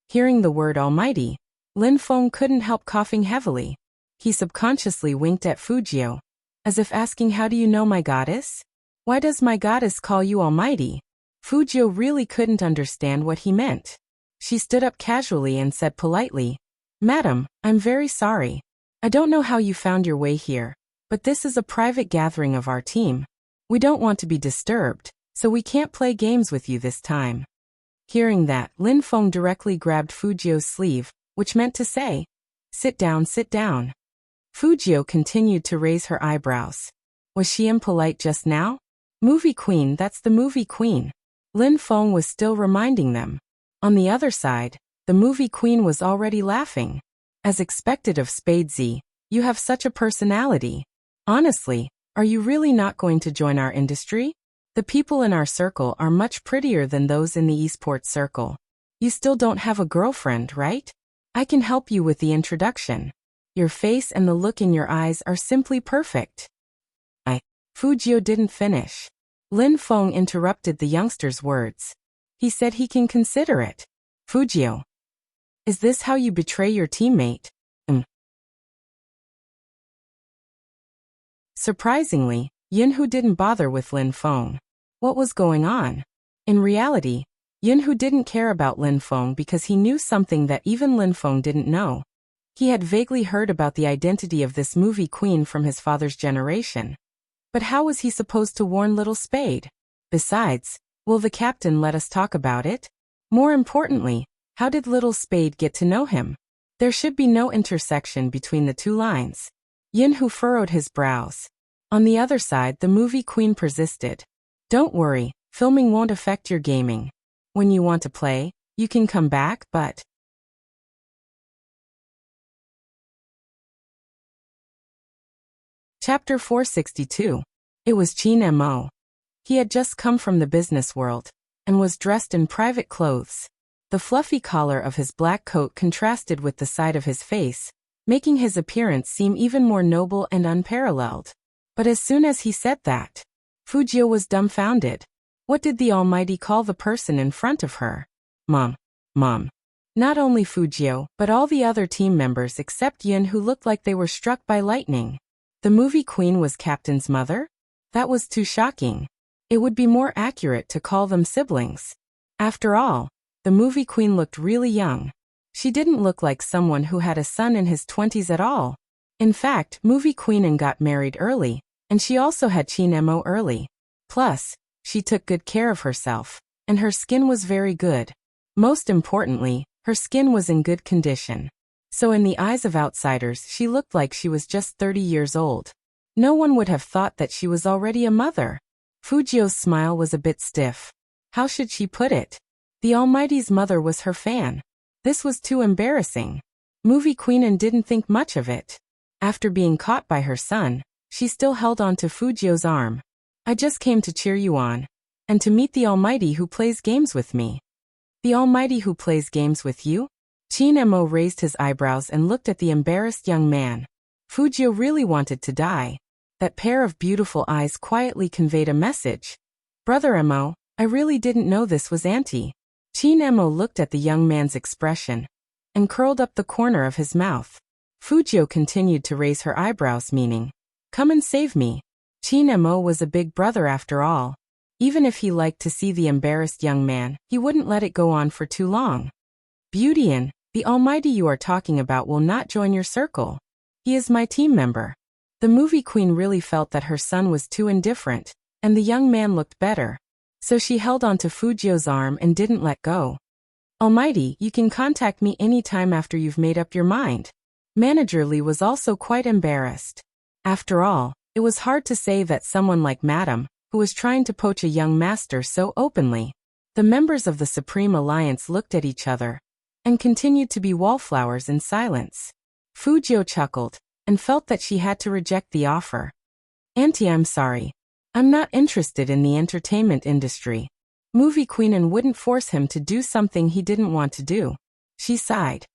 Hearing the word almighty, Lin Feng couldn't help coughing heavily. He subconsciously winked at Fujio, as if asking, "How do you know my goddess? Why does my goddess call you almighty?" Fujio really couldn't understand what he meant. She stood up casually and said politely, "Madam, I'm very sorry. I don't know how you found your way here, but this is a private gathering of our team. We don't want to be disturbed, so we can't play games with you this time." Hearing that, Lin Feng directly grabbed Fujio's sleeve, which meant to say, "Sit down, sit down." Fujio continued to raise her eyebrows. Was she impolite just now? Movie queen, that's the movie queen. Lin Feng was still reminding them. On the other side, the movie queen was already laughing. As expected of Spadesy, you have such a personality. Honestly, are you really not going to join our industry? The people in our circle are much prettier than those in the esports circle. You still don't have a girlfriend, right? I can help you with the introduction. Your face and the look in your eyes are simply perfect. Fujio didn't finish. Lin Feng interrupted the youngster's words. He said he can consider it. Fujio. Is this how you betray your teammate? Surprisingly, Yunhu didn't bother with Lin Feng. What was going on? In reality, Yunhu didn't care about Lin Feng because he knew something that even Lin Feng didn't know. He had vaguely heard about the identity of this movie queen from his father's generation. But how was he supposed to warn little Spade? Besides, will the captain let us talk about it? More importantly, how did little Spade get to know him? There should be no intersection between the two lines. Yunhu furrowed his brows. On the other side, the movie queen persisted. Don't worry, filming won't affect your gaming. When you want to play, you can come back, but... Chapter 462. It was Qin Mo. He had just come from the business world, and was dressed in private clothes. The fluffy collar of his black coat contrasted with the side of his face, making his appearance seem even more noble and unparalleled. But as soon as he said that, Fujio was dumbfounded. What did the Almighty call the person in front of her? Mom. Not only Fujio, but all the other team members except Yin, who looked like they were struck by lightning. The movie queen was Captain's mother? That was too shocking. It would be more accurate to call them siblings. After all, the movie queen looked really young. She didn't look like someone who had a son in his 20s at all. In fact, movie queen got married early, and she also had Qin Mo early. Plus, she took good care of herself, and her skin was very good. Most importantly, her skin was in good condition. So in the eyes of outsiders, she looked like she was just 30 years old. No one would have thought that she was already a mother. Fujio's smile was a bit stiff. How should she put it? The Almighty's mother was her fan. This was too embarrassing. Movie queen didn't think much of it. After being caught by her son, she still held on to Fujio's arm. I just came to cheer you on. And to meet the Almighty who plays games with me. The Almighty who plays games with you? Qin Mo raised his eyebrows and looked at the embarrassed young man. Fujio really wanted to die. That pair of beautiful eyes quietly conveyed a message. Brother Emo, I really didn't know this was Auntie. Chin Emo looked at the young man's expression and curled up the corner of his mouth. Fujio continued to raise her eyebrows, meaning, come and save me. Chin Emo was a big brother after all. Even if he liked to see the embarrassed young man, he wouldn't let it go on for too long. Beautyin, the almighty you are talking about will not join your circle. He is my team member. The movie queen really felt that her son was too indifferent, and the young man looked better. So she held onto Fujio's arm and didn't let go. Almighty, you can contact me anytime after you've made up your mind. Manager Lee was also quite embarrassed. After all, it was hard to say that someone like Madam, who was trying to poach a young master so openly. The members of the Supreme Alliance looked at each other and continued to be wallflowers in silence. Fujio chuckled and felt that she had to reject the offer. Auntie, I'm sorry. I'm not interested in the entertainment industry. Movie Queen wouldn't force him to do something he didn't want to do. She sighed.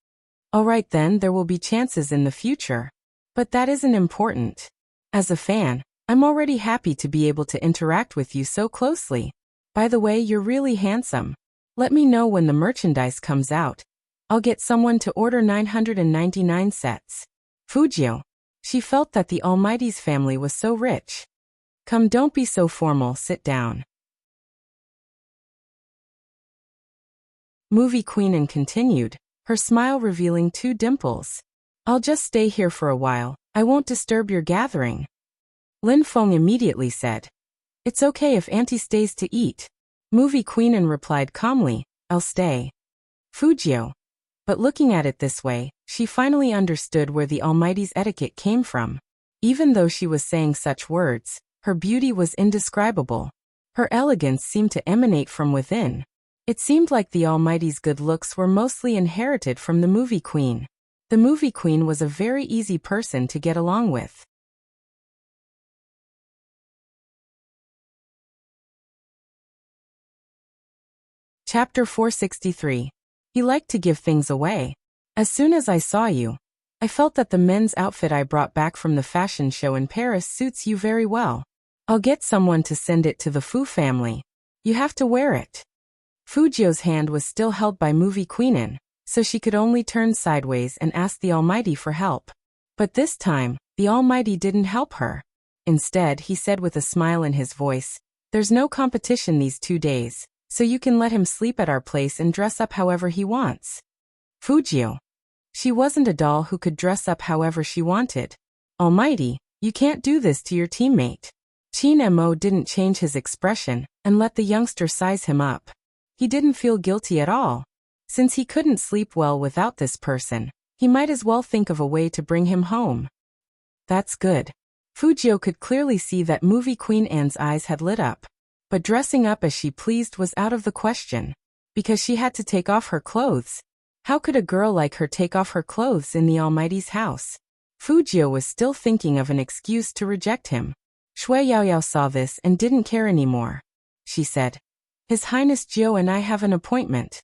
All right then, there will be chances in the future. But that isn't important. As a fan, I'm already happy to be able to interact with you so closely. By the way, you're really handsome. Let me know when the merchandise comes out. I'll get someone to order 999 sets. Fujio. She felt that the Almighty's family was so rich. Come, don't be so formal, sit down. Movie Queen continued, her smile revealing 2 dimples. I'll just stay here for a while, I won't disturb your gathering. Lin Feng immediately said. It's okay if Auntie stays to eat. Movie Queen replied calmly, I'll stay. Fujio. But looking at it this way, she finally understood where the Almighty's etiquette came from. Even though she was saying such words, her beauty was indescribable. Her elegance seemed to emanate from within. It seemed like the Almighty's good looks were mostly inherited from the Movie Queen. The Movie Queen was a very easy person to get along with. Chapter 463. He liked to give things away. As soon as I saw you, I felt that the men's outfit I brought back from the fashion show in Paris suits you very well. I'll get someone to send it to the Fu family. You have to wear it. Fujio's hand was still held by Movie Queen, so she could only turn sideways and ask the Almighty for help. But this time, the Almighty didn't help her. Instead, he said with a smile in his voice, there's no competition these 2 days. So you can let him sleep at our place and dress up however he wants. Fujio. She wasn't a doll who could dress up however she wanted. Almighty, you can't do this to your teammate. Chin Emo didn't change his expression and let the youngster size him up. He didn't feel guilty at all. Since he couldn't sleep well without this person, he might as well think of a way to bring him home. That's good. Fujio could clearly see that Movie Queen Anne's eyes had lit up. But dressing up as she pleased was out of the question, because she had to take off her clothes. How could a girl like her take off her clothes in the Almighty's house? Fujio was still thinking of an excuse to reject him. Shui Yaoyao saw this and didn't care anymore. She said, His Highness Jiao and I have an appointment.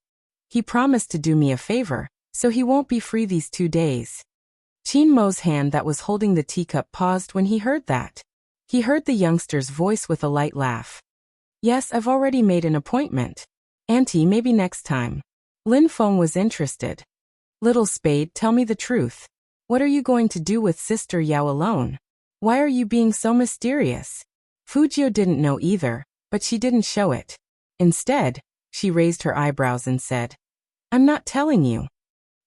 He promised to do me a favor, so he won't be free these 2 days. Chin Mo's hand that was holding the teacup paused when he heard that. He heard the youngster's voice with a light laugh. Yes, I've already made an appointment. Auntie, maybe next time. Lin Feng was interested. Little Spade, tell me the truth. What are you going to do with Sister Yao alone? Why are you being so mysterious? Fujio didn't know either, but she didn't show it. Instead, she raised her eyebrows and said, I'm not telling you.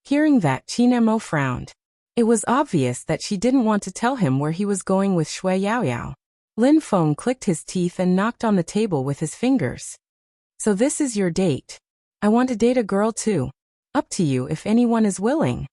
Hearing that, Chin Emo frowned. It was obvious that she didn't want to tell him where he was going with Shui Yaoyao. Lin Feng clicked his teeth and knocked on the table with his fingers. So this is your date. I want to date a girl too. Up to you if anyone is willing.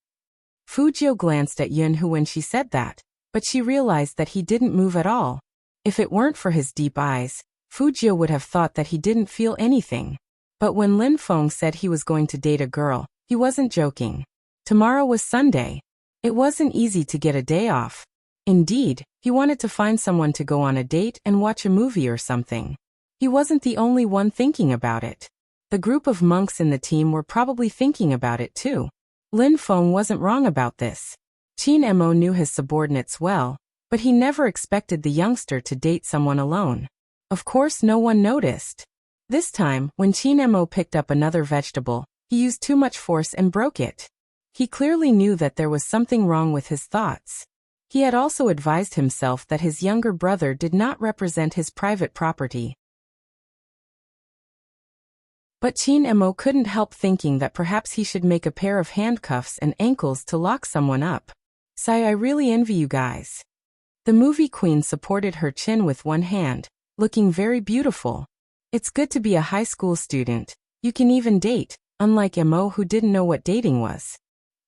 Fujio glanced at Yunhu when she said that, but she realized that he didn't move at all. If it weren't for his deep eyes, Fujio would have thought that he didn't feel anything. But when Lin Feng said he was going to date a girl, he wasn't joking. Tomorrow was Sunday. It wasn't easy to get a day off. Indeed, he wanted to find someone to go on a date and watch a movie or something. He wasn't the only one thinking about it. The group of monks in the team were probably thinking about it too. Lin Feng wasn't wrong about this. Chin Emo knew his subordinates well, But he never expected the youngster to date someone alone. Of course, no one noticed. This time, when Chin-mo picked up another vegetable, he used too much force and broke it. He clearly knew that there was something wrong with his thoughts. He had also advised himself that his younger brother did not represent his private property. But Chin-mo couldn't help thinking that perhaps he should make a pair of handcuffs and ankles to lock someone up. Sigh, I really envy you guys. The movie queen supported her chin with one hand, looking very beautiful. It's good to be a high school student. You can even date, unlike Mo who didn't know what dating was.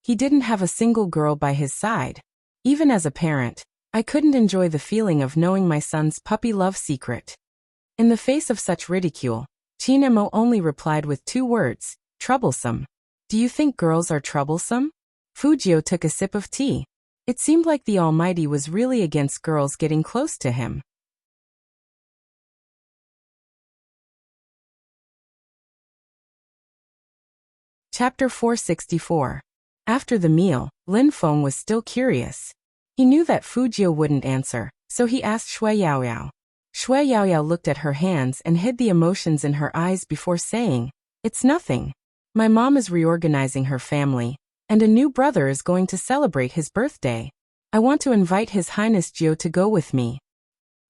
He didn't have a single girl by his side. Even as a parent, I couldn't enjoy the feeling of knowing my son's puppy love secret. In the face of such ridicule, Chin-mo only replied with 2 words, troublesome. Do you think girls are troublesome? Fujio took a sip of tea. It seemed like the Almighty was really against girls getting close to him. Chapter 464. After the meal, Lin Feng was still curious. He knew that Fujio wouldn't answer, so he asked Shui Yaoyao. Shui Yaoyao looked at her hands and hid the emotions in her eyes before saying, It's nothing. My mom is reorganizing her family, and a new brother is going to celebrate his birthday. I want to invite His Highness Jiao to go with me.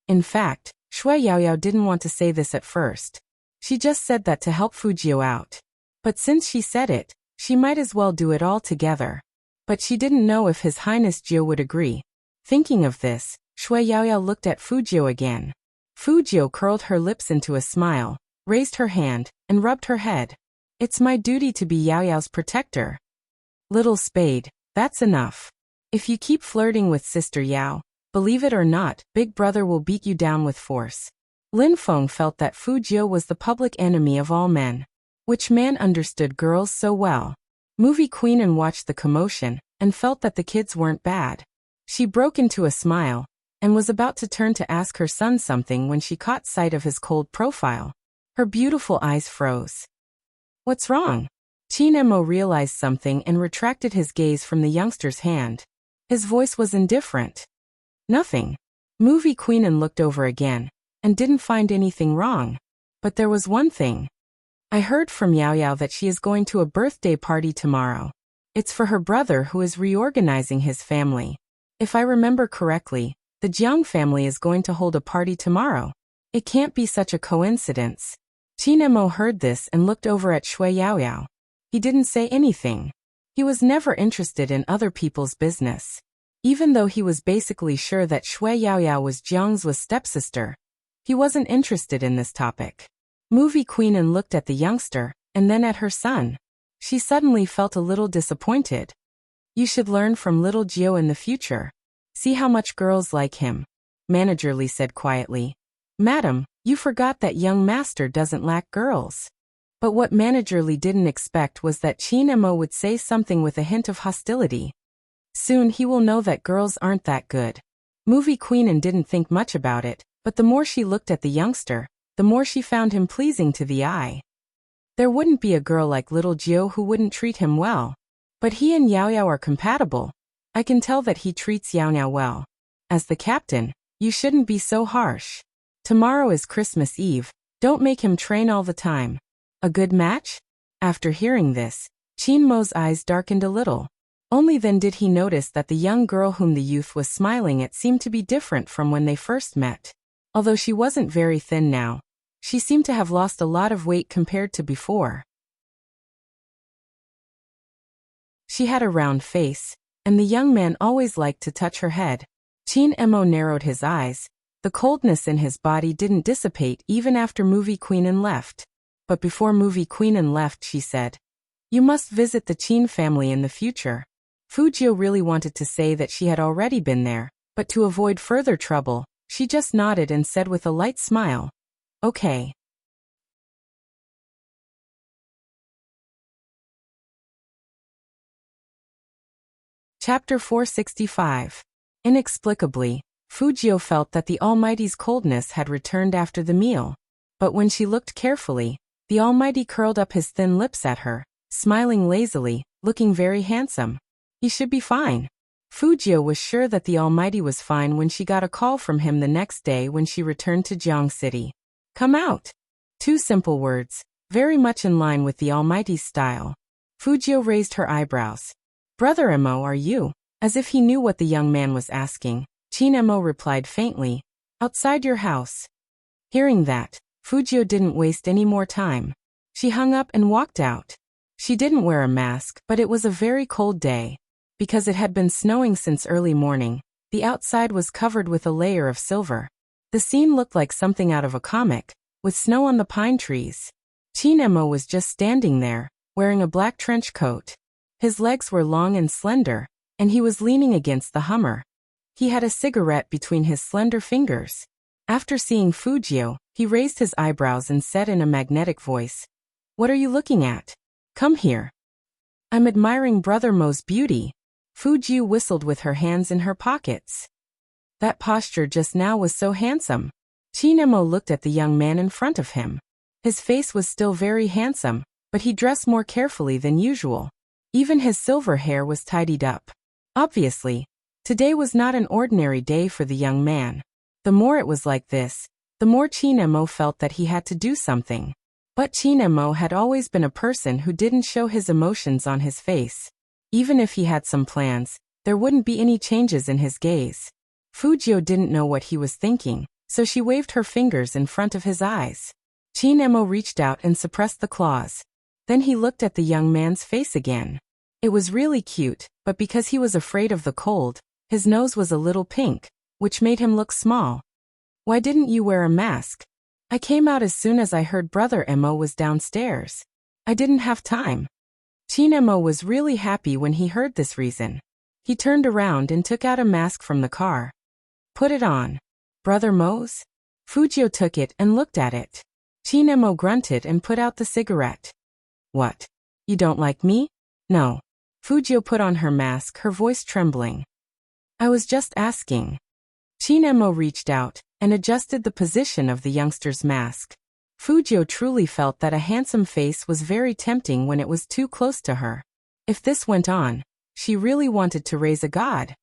In fact, Shui Yaoyao didn't want to say this at first. She just said that to help Fujio out. But since she said it, she might as well do it all together. But she didn't know if His Highness Jiao would agree. Thinking of this, Shui Yaoyao looked at Fujio again. Fujio curled her lips into a smile, raised her hand, and rubbed her head. It's my duty to be Yaoyao's protector. Little spade, that's enough. If you keep flirting with Sister Yao, believe it or not, Big Brother will beat you down with force. Lin Feng felt that Fujio was the public enemy of all men. Which man understood girls so well? Movie queen and watched the commotion, and felt that the kids weren't bad. She broke into a smile, and was about to turn to ask her son something when she caught sight of his cold profile. Her beautiful eyes froze. What's wrong? Chin-mo realized something and retracted his gaze from the youngster's hand. His voice was indifferent. Nothing. Movie queen and looked over again, and didn't find anything wrong. But there was one thing. I heard from Yaoyao that she is going to a birthday party tomorrow. It's for her brother who is reorganizing his family. If I remember correctly, the Jiang family is going to hold a party tomorrow. It can't be such a coincidence. Chin-mo heard this and looked over at Shui Yaoyao. He didn't say anything. He was never interested in other people's business. Even though he was basically sure that Shui Yaoyao was Jiang's stepsister, he wasn't interested in this topic. Movie queen and looked at the youngster, and then at her son. She suddenly felt a little disappointed. You should learn from little Jiao in the future. See how much girls like him. Manager Li said quietly. Madam, you forgot that young master doesn't lack girls. But what Manager Li didn't expect was that Chin-mo would say something with a hint of hostility. Soon he will know that girls aren't that good. Movie queen and didn't think much about it, but the more she looked at the youngster, the more she found him pleasing to the eye. There wouldn't be a girl like little Jiao who wouldn't treat him well. But he and Yaoyao are compatible. I can tell that he treats Yaoyao well. As the captain, you shouldn't be so harsh. Tomorrow is Christmas Eve. Don't make him train all the time. A good match? After hearing this, Chin-mo's eyes darkened a little. Only then did he notice that the young girl whom the youth was smiling at seemed to be different from when they first met. Although she wasn't very thin now, she seemed to have lost a lot of weight compared to before. She had a round face, and the young man always liked to touch her head. Chin-mo narrowed his eyes. The coldness in his body didn't dissipate even after Movie Queenan left. But before Movie Queenan left, she said, You must visit the Chin family in the future. Fujio really wanted to say that she had already been there, but to avoid further trouble, she just nodded and said with a light smile, Okay. Chapter 465. Inexplicably, Fujio felt that the Almighty's coldness had returned after the meal. But when she looked carefully, the Almighty curled up his thin lips at her, smiling lazily, looking very handsome. He should be fine. Fujio was sure that the Almighty was fine when she got a call from him the next day when she returned to Jiang City. Come out. 2 simple words, very much in line with the Almighty's style. Fujio raised her eyebrows. Brother Mo, are you? As if he knew what the young man was asking, Chin Mo replied faintly, outside your house. Hearing that, Fujio didn't waste any more time. She hung up and walked out. She didn't wear a mask, but it was a very cold day. Because it had been snowing since early morning, the outside was covered with a layer of silver. The scene looked like something out of a comic, with snow on the pine trees. Chin Mo was just standing there, wearing a black trench coat. His legs were long and slender, and he was leaning against the Hummer. He had a cigarette between his slender fingers. After seeing Fujio, he raised his eyebrows and said in a magnetic voice, "What are you looking at? Come here." "I'm admiring Brother Mo's beauty." Fujio whistled with her hands in her pockets. That posture just now was so handsome. Chin Mo looked at the young man in front of him. His face was still very handsome, but he dressed more carefully than usual. Even his silver hair was tidied up. Obviously, today was not an ordinary day for the young man. The more it was like this, the more Chin Mo felt that he had to do something. But Chin Mo had always been a person who didn't show his emotions on his face. Even if he had some plans, there wouldn't be any changes in his gaze. Fujio didn't know what he was thinking, so she waved her fingers in front of his eyes. Chin Mo reached out and suppressed the claws. Then he looked at the young man's face again. It was really cute, but because he was afraid of the cold, his nose was a little pink, which made him look small. "Why didn't you wear a mask?" "I came out as soon as I heard Brother Mo was downstairs. I didn't have time." Chin Mo was really happy when he heard this reason. He turned around and took out a mask from the car. "Put it on." "Brother Mo's?" Fujio took it and looked at it. Chin Mo grunted and put out the cigarette. "What? You don't like me?" "No." Fujio put on her mask, her voice trembling. "I was just asking." Chin Mo reached out and adjusted the position of the youngster's mask. Fujio truly felt that a handsome face was very tempting when it was too close to her. If this went on, she really wanted to raise a god.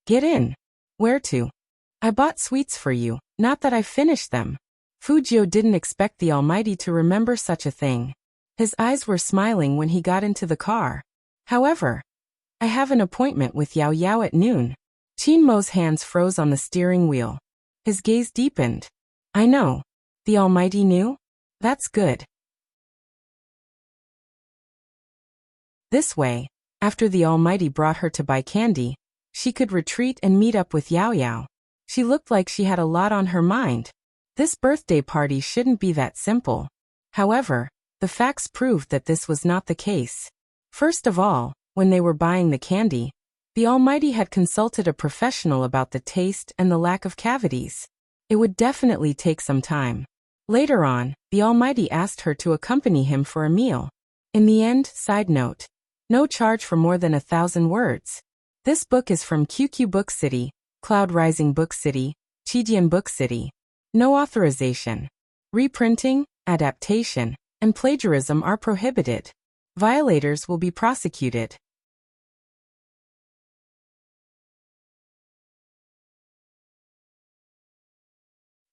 "Get in." "Where to?" "I bought sweets for you, not that I finished them." Fujio didn't expect the Almighty to remember such a thing. His eyes were smiling when he got into the car. "However, I have an appointment with Yao Yao at noon." Chin Mo's hands froze on the steering wheel. His gaze deepened. "I know. The Almighty knew? That's good." This way, after the Almighty brought her to buy candy, she could retreat and meet up with Yao Yao. She looked like she had a lot on her mind. This birthday party shouldn't be that simple. However, the facts proved that this was not the case. First of all, when they were buying the candy, the Almighty had consulted a professional about the taste and the lack of cavities. It would definitely take some time. Later on, the Almighty asked her to accompany him for a meal. In the end, side note, no charge for more than 1,000 words. This book is from QQ Book City, Cloud Rising Book City, Chijian Book City. No authorization. Reprinting, adaptation, and plagiarism are prohibited. Violators will be prosecuted.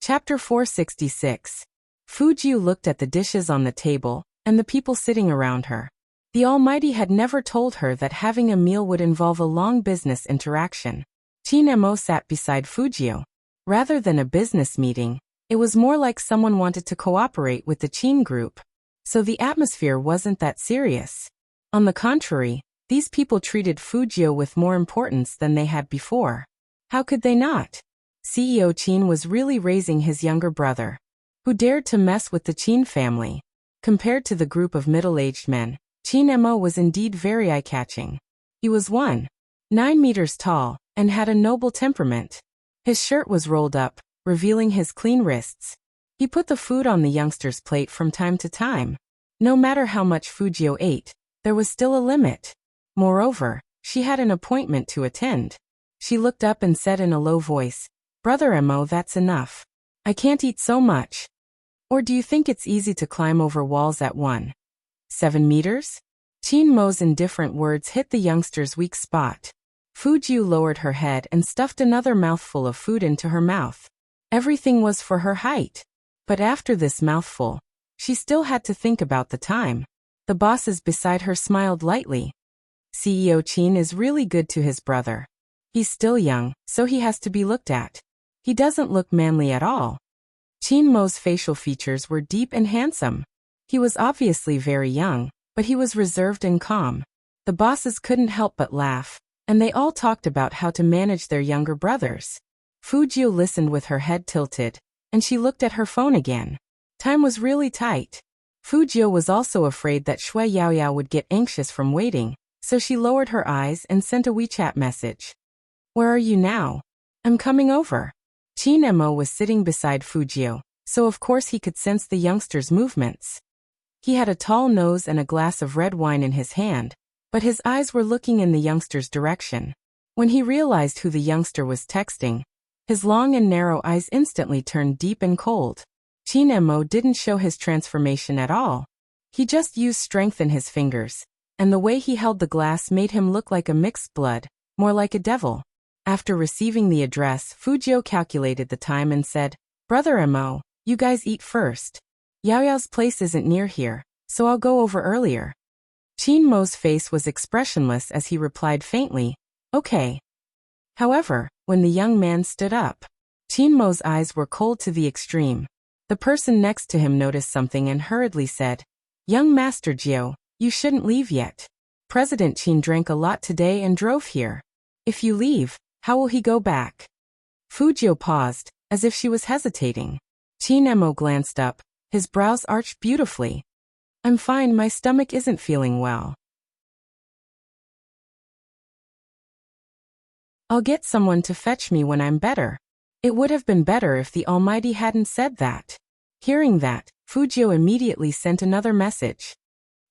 Chapter 466. Fujio looked at the dishes on the table and the people sitting around her. The Almighty had never told her that having a meal would involve a long business interaction. Chin Mo sat beside Fujio. Rather than a business meeting, it was more like someone wanted to cooperate with the Chin group. So the atmosphere wasn't that serious. On the contrary, these people treated Fujio with more importance than they had before. How could they not? CEO Chin was really raising his younger brother. Who dared to mess with the Chin family? Compared to the group of middle-aged men, Chin Mo was indeed very eye-catching. He was 1.9 meters tall and had a noble temperament. His shirt was rolled up, revealing his clean wrists. He put the food on the youngster's plate from time to time. No matter how much Fujio ate, there was still a limit. Moreover, she had an appointment to attend. She looked up and said in a low voice, "Brother Mo, that's enough. I can't eat so much." "Or do you think it's easy to climb over walls at 1.7 meters? Chin Mo's indifferent words hit the youngster's weak spot. Fujiu lowered her head and stuffed another mouthful of food into her mouth. Everything was for her height. But after this mouthful, she still had to think about the time. The bosses beside her smiled lightly. CEO Chin is really good to his brother. He's still young, so he has to be looked at. He doesn't look manly at all. Chin Mo's facial features were deep and handsome. He was obviously very young, but he was reserved and calm. The bosses couldn't help but laugh, and they all talked about how to manage their younger brothers. Fujiu listened with her head tilted, and she looked at her phone again. Time was really tight. Fujiu was also afraid that Shui Yaoyao would get anxious from waiting, so she lowered her eyes and sent a WeChat message. Where are you now? I'm coming over. Chin Mo was sitting beside Fujiu, so of course he could sense the youngster's movements. He had a tall nose and a glass of red wine in his hand, but his eyes were looking in the youngster's direction. When he realized who the youngster was texting, his long and narrow eyes instantly turned deep and cold. Chin Mo didn't show his transformation at all. He just used strength in his fingers, and the way he held the glass made him look like a mixed blood, more like a devil. After receiving the address, Fujiu calculated the time and said, Brother Mo, you guys eat first. Yaoyao's place isn't near here, so I'll go over earlier. Chin Mo's face was expressionless as he replied faintly, Okay. However, when the young man stood up, Chin Mo's eyes were cold to the extreme. The person next to him noticed something and hurriedly said, Young Master Jiu, you shouldn't leave yet. President Qin drank a lot today and drove here. If you leave, how will he go back? Fujiu paused, as if she was hesitating. Chin Mo glanced up, his brows arched beautifully. I'm fine, my stomach isn't feeling well. I'll get someone to fetch me when I'm better. It would have been better if the Almighty hadn't said that. Hearing that, Fujiu immediately sent another message.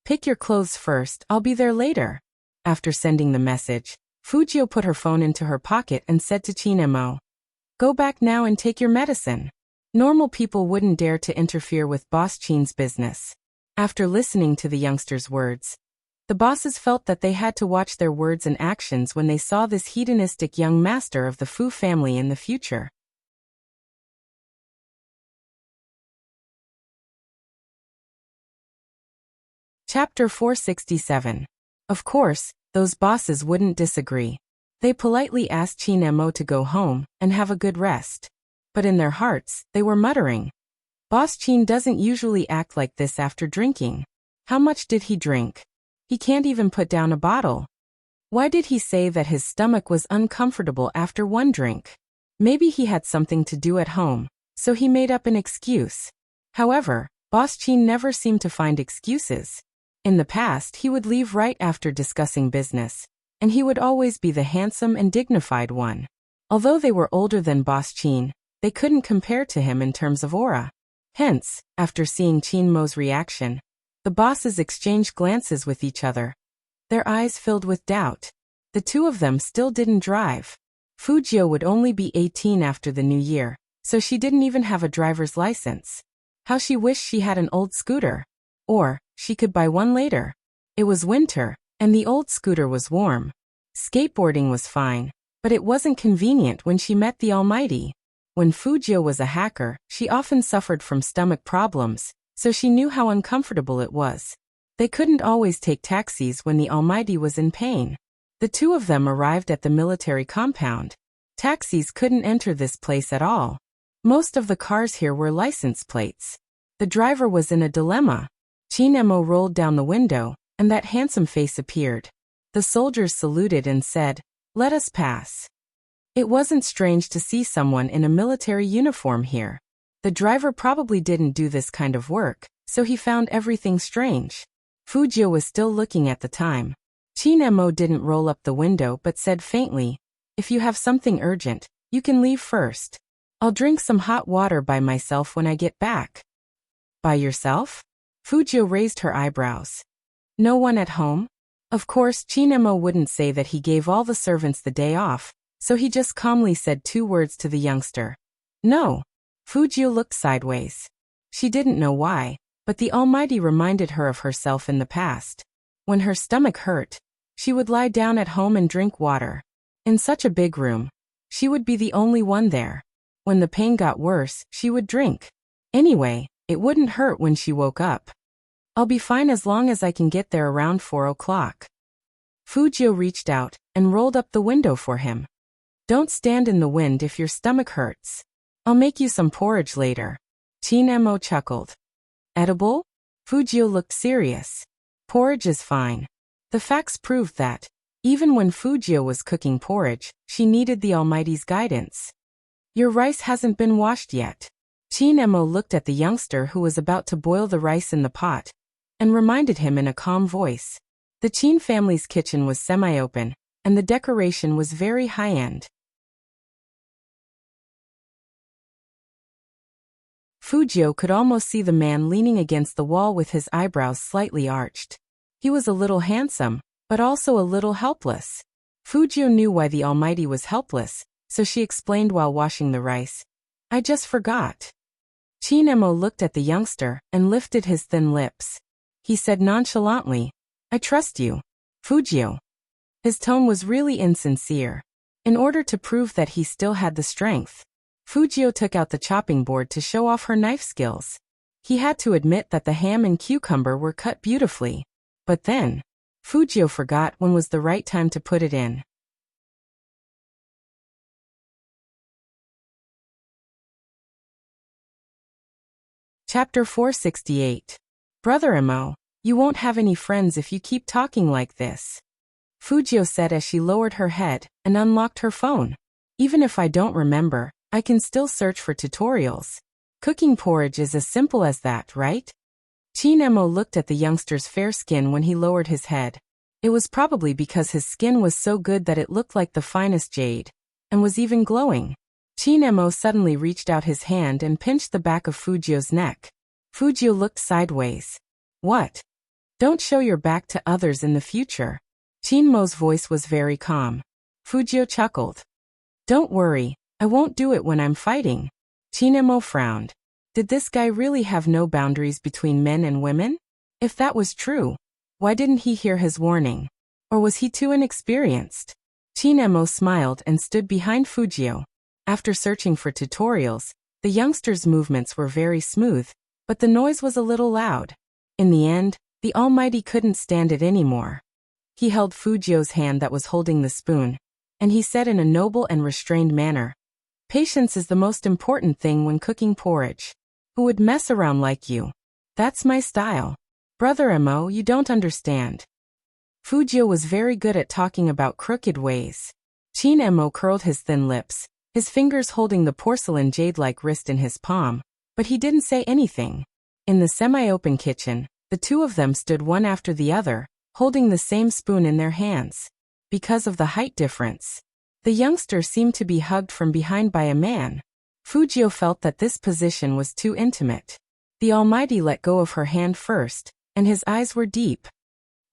Pick your clothes first, I'll be there later. After sending the message, Fujiu put her phone into her pocket and said to Chin Mo, Go back now and take your medicine. Normal people wouldn't dare to interfere with Boss Chin's business. After listening to the youngster's words, the bosses felt that they had to watch their words and actions when they saw this hedonistic young master of the Fu family in the future. Chapter 467. Of course, those bosses wouldn't disagree. They politely asked Chin Mo to go home and have a good rest. But in their hearts, they were muttering, Boss Chin doesn't usually act like this after drinking. How much did he drink? He can't even put down a bottle. Why did he say that his stomach was uncomfortable after one drink? Maybe he had something to do at home, so he made up an excuse. However, Boss Chin never seemed to find excuses. In the past, he would leave right after discussing business, and he would always be the handsome and dignified one. Although they were older than Boss Chin, they couldn't compare to him in terms of aura. Hence, after seeing Chin Mo's reaction, the bosses exchanged glances with each other. Their eyes filled with doubt. The two of them still didn't drive. Fujiu would only be 18 after the new year, so she didn't even have a driver's license. How she wished she had an old scooter. Or, she could buy one later. It was winter, and the old scooter was warm. Skateboarding was fine, but it wasn't convenient when she met the Almighty. When Fujiu was a hacker, she often suffered from stomach problems, so she knew how uncomfortable it was. They couldn't always take taxis when the Almighty was in pain. The two of them arrived at the military compound. Taxis couldn't enter this place at all. Most of the cars here were license plates. The driver was in a dilemma. Chin Mo rolled down the window, and that handsome face appeared. The soldiers saluted and said, Let us pass. It wasn't strange to see someone in a military uniform here. The driver probably didn't do this kind of work, so he found everything strange. Fujiu was still looking at the time. Chin Mo didn't roll up the window but said faintly, If you have something urgent, you can leave first. I'll drink some hot water by myself when I get back. By yourself? Fujiu raised her eyebrows. No one at home? Of course, Chin Mo wouldn't say that he gave all the servants the day off, so he just calmly said two words to the youngster. No. Fujiu looked sideways. She didn't know why, but the Almighty reminded her of herself in the past. When her stomach hurt, she would lie down at home and drink water. In such a big room, she would be the only one there. When the pain got worse, she would drink. Anyway, it wouldn't hurt when she woke up. I'll be fine as long as I can get there around 4 o'clock. Fujio reached out and rolled up the window for him. Don't stand in the wind if your stomach hurts. I'll make you some porridge later. Chinemo chuckled. Edible? Fujio looked serious. Porridge is fine. The facts proved that, even when Fujio was cooking porridge, she needed the Almighty's guidance. Your rice hasn't been washed yet. Chinemo looked at the youngster who was about to boil the rice in the pot, and reminded him in a calm voice. The Chin family's kitchen was semi-open, and the decoration was very high-end. Fujio could almost see the man leaning against the wall with his eyebrows slightly arched. He was a little handsome, but also a little helpless. Fujio knew why the Almighty was helpless, so she explained while washing the rice. I just forgot. Chinemo looked at the youngster and lifted his thin lips. He said nonchalantly, I trust you, Fujio. His tone was really insincere. In order to prove that he still had the strength, Fujio took out the chopping board to show off her knife skills. He had to admit that the ham and cucumber were cut beautifully. But then, Fujio forgot when was the right time to put it in. Chapter 468. Brother Emo, you won't have any friends if you keep talking like this. Fujio said as she lowered her head and unlocked her phone. Even if I don't remember, I can still search for tutorials. Cooking porridge is as simple as that, right? Chinemo looked at the youngster's fair skin when he lowered his head. It was probably because his skin was so good that it looked like the finest jade, and was even glowing. Chinemo suddenly reached out his hand and pinched the back of Fujio's neck. Fujio looked sideways. What? Don't show your back to others in the future. Chinmo's voice was very calm. Fujio chuckled. Don't worry, I won't do it when I'm fighting. Chinemo frowned. Did this guy really have no boundaries between men and women? If that was true, why didn't he hear his warning? Or was he too inexperienced? Chinemo smiled and stood behind Fujio. After searching for tutorials, the youngster's movements were very smooth, but the noise was a little loud. In the end, the Almighty couldn't stand it anymore. He held Fujio's hand that was holding the spoon, and he said in a noble and restrained manner, Patience is the most important thing when cooking porridge. Who would mess around like you? That's my style. Brother Emo, you don't understand. Fujio was very good at talking about crooked ways. Chinemo curled his thin lips, his fingers holding the porcelain jade-like wrist in his palm, but he didn't say anything. In the semi-open kitchen, the two of them stood one after the other, holding the same spoon in their hands. Because of the height difference, the youngster seemed to be hugged from behind by a man. Fujio felt that this position was too intimate. The Almighty let go of her hand first, and his eyes were deep.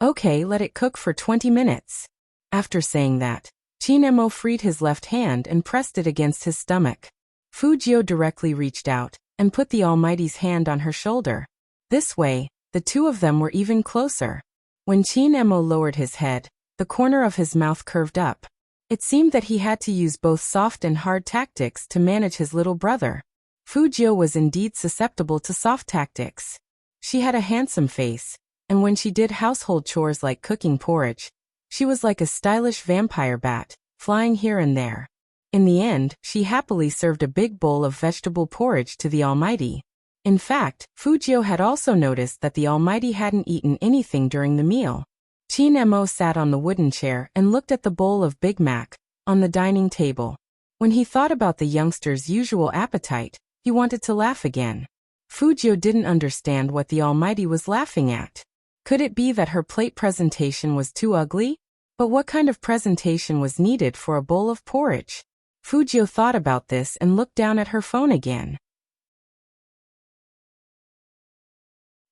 Okay, let it cook for 20 minutes. After saying that, Chinemo freed his left hand and pressed it against his stomach. Fujio directly reached out and put the Almighty's hand on her shoulder. This way, the two of them were even closer. When Chinemo lowered his head, the corner of his mouth curved up. It seemed that he had to use both soft and hard tactics to manage his little brother. Fujio was indeed susceptible to soft tactics. She had a handsome face, and when she did household chores like cooking porridge, she was like a stylish vampire bat, flying here and there. In the end, she happily served a big bowl of vegetable porridge to the Almighty. In fact, Fujio had also noticed that the Almighty hadn't eaten anything during the meal. Chinemo sat on the wooden chair and looked at the bowl of Big Mac on the dining table. When he thought about the youngster's usual appetite, he wanted to laugh again. Fujio didn't understand what the Almighty was laughing at. Could it be that her plate presentation was too ugly? But what kind of presentation was needed for a bowl of porridge? Fujio thought about this and looked down at her phone again.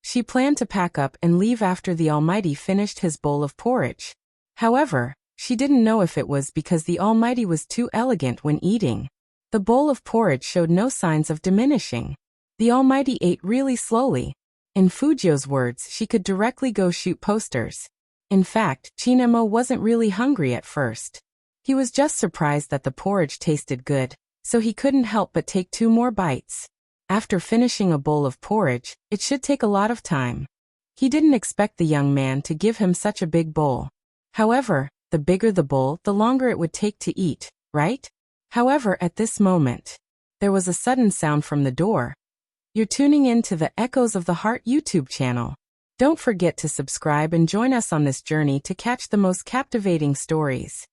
She planned to pack up and leave after the Almighty finished his bowl of porridge. However, she didn't know if it was because the Almighty was too elegant when eating. The bowl of porridge showed no signs of diminishing. The Almighty ate really slowly. In Fujio's words, she could directly go shoot posters. In fact, Chinemo wasn't really hungry at first. He was just surprised that the porridge tasted good, so he couldn't help but take 2 more bites. After finishing a bowl of porridge, it should take a lot of time. He didn't expect the young man to give him such a big bowl. However, the bigger the bowl, the longer it would take to eat, right? However, at this moment, there was a sudden sound from the door. You're tuning in to the Echoes of the Heart YouTube channel. Don't forget to subscribe and join us on this journey to catch the most captivating stories.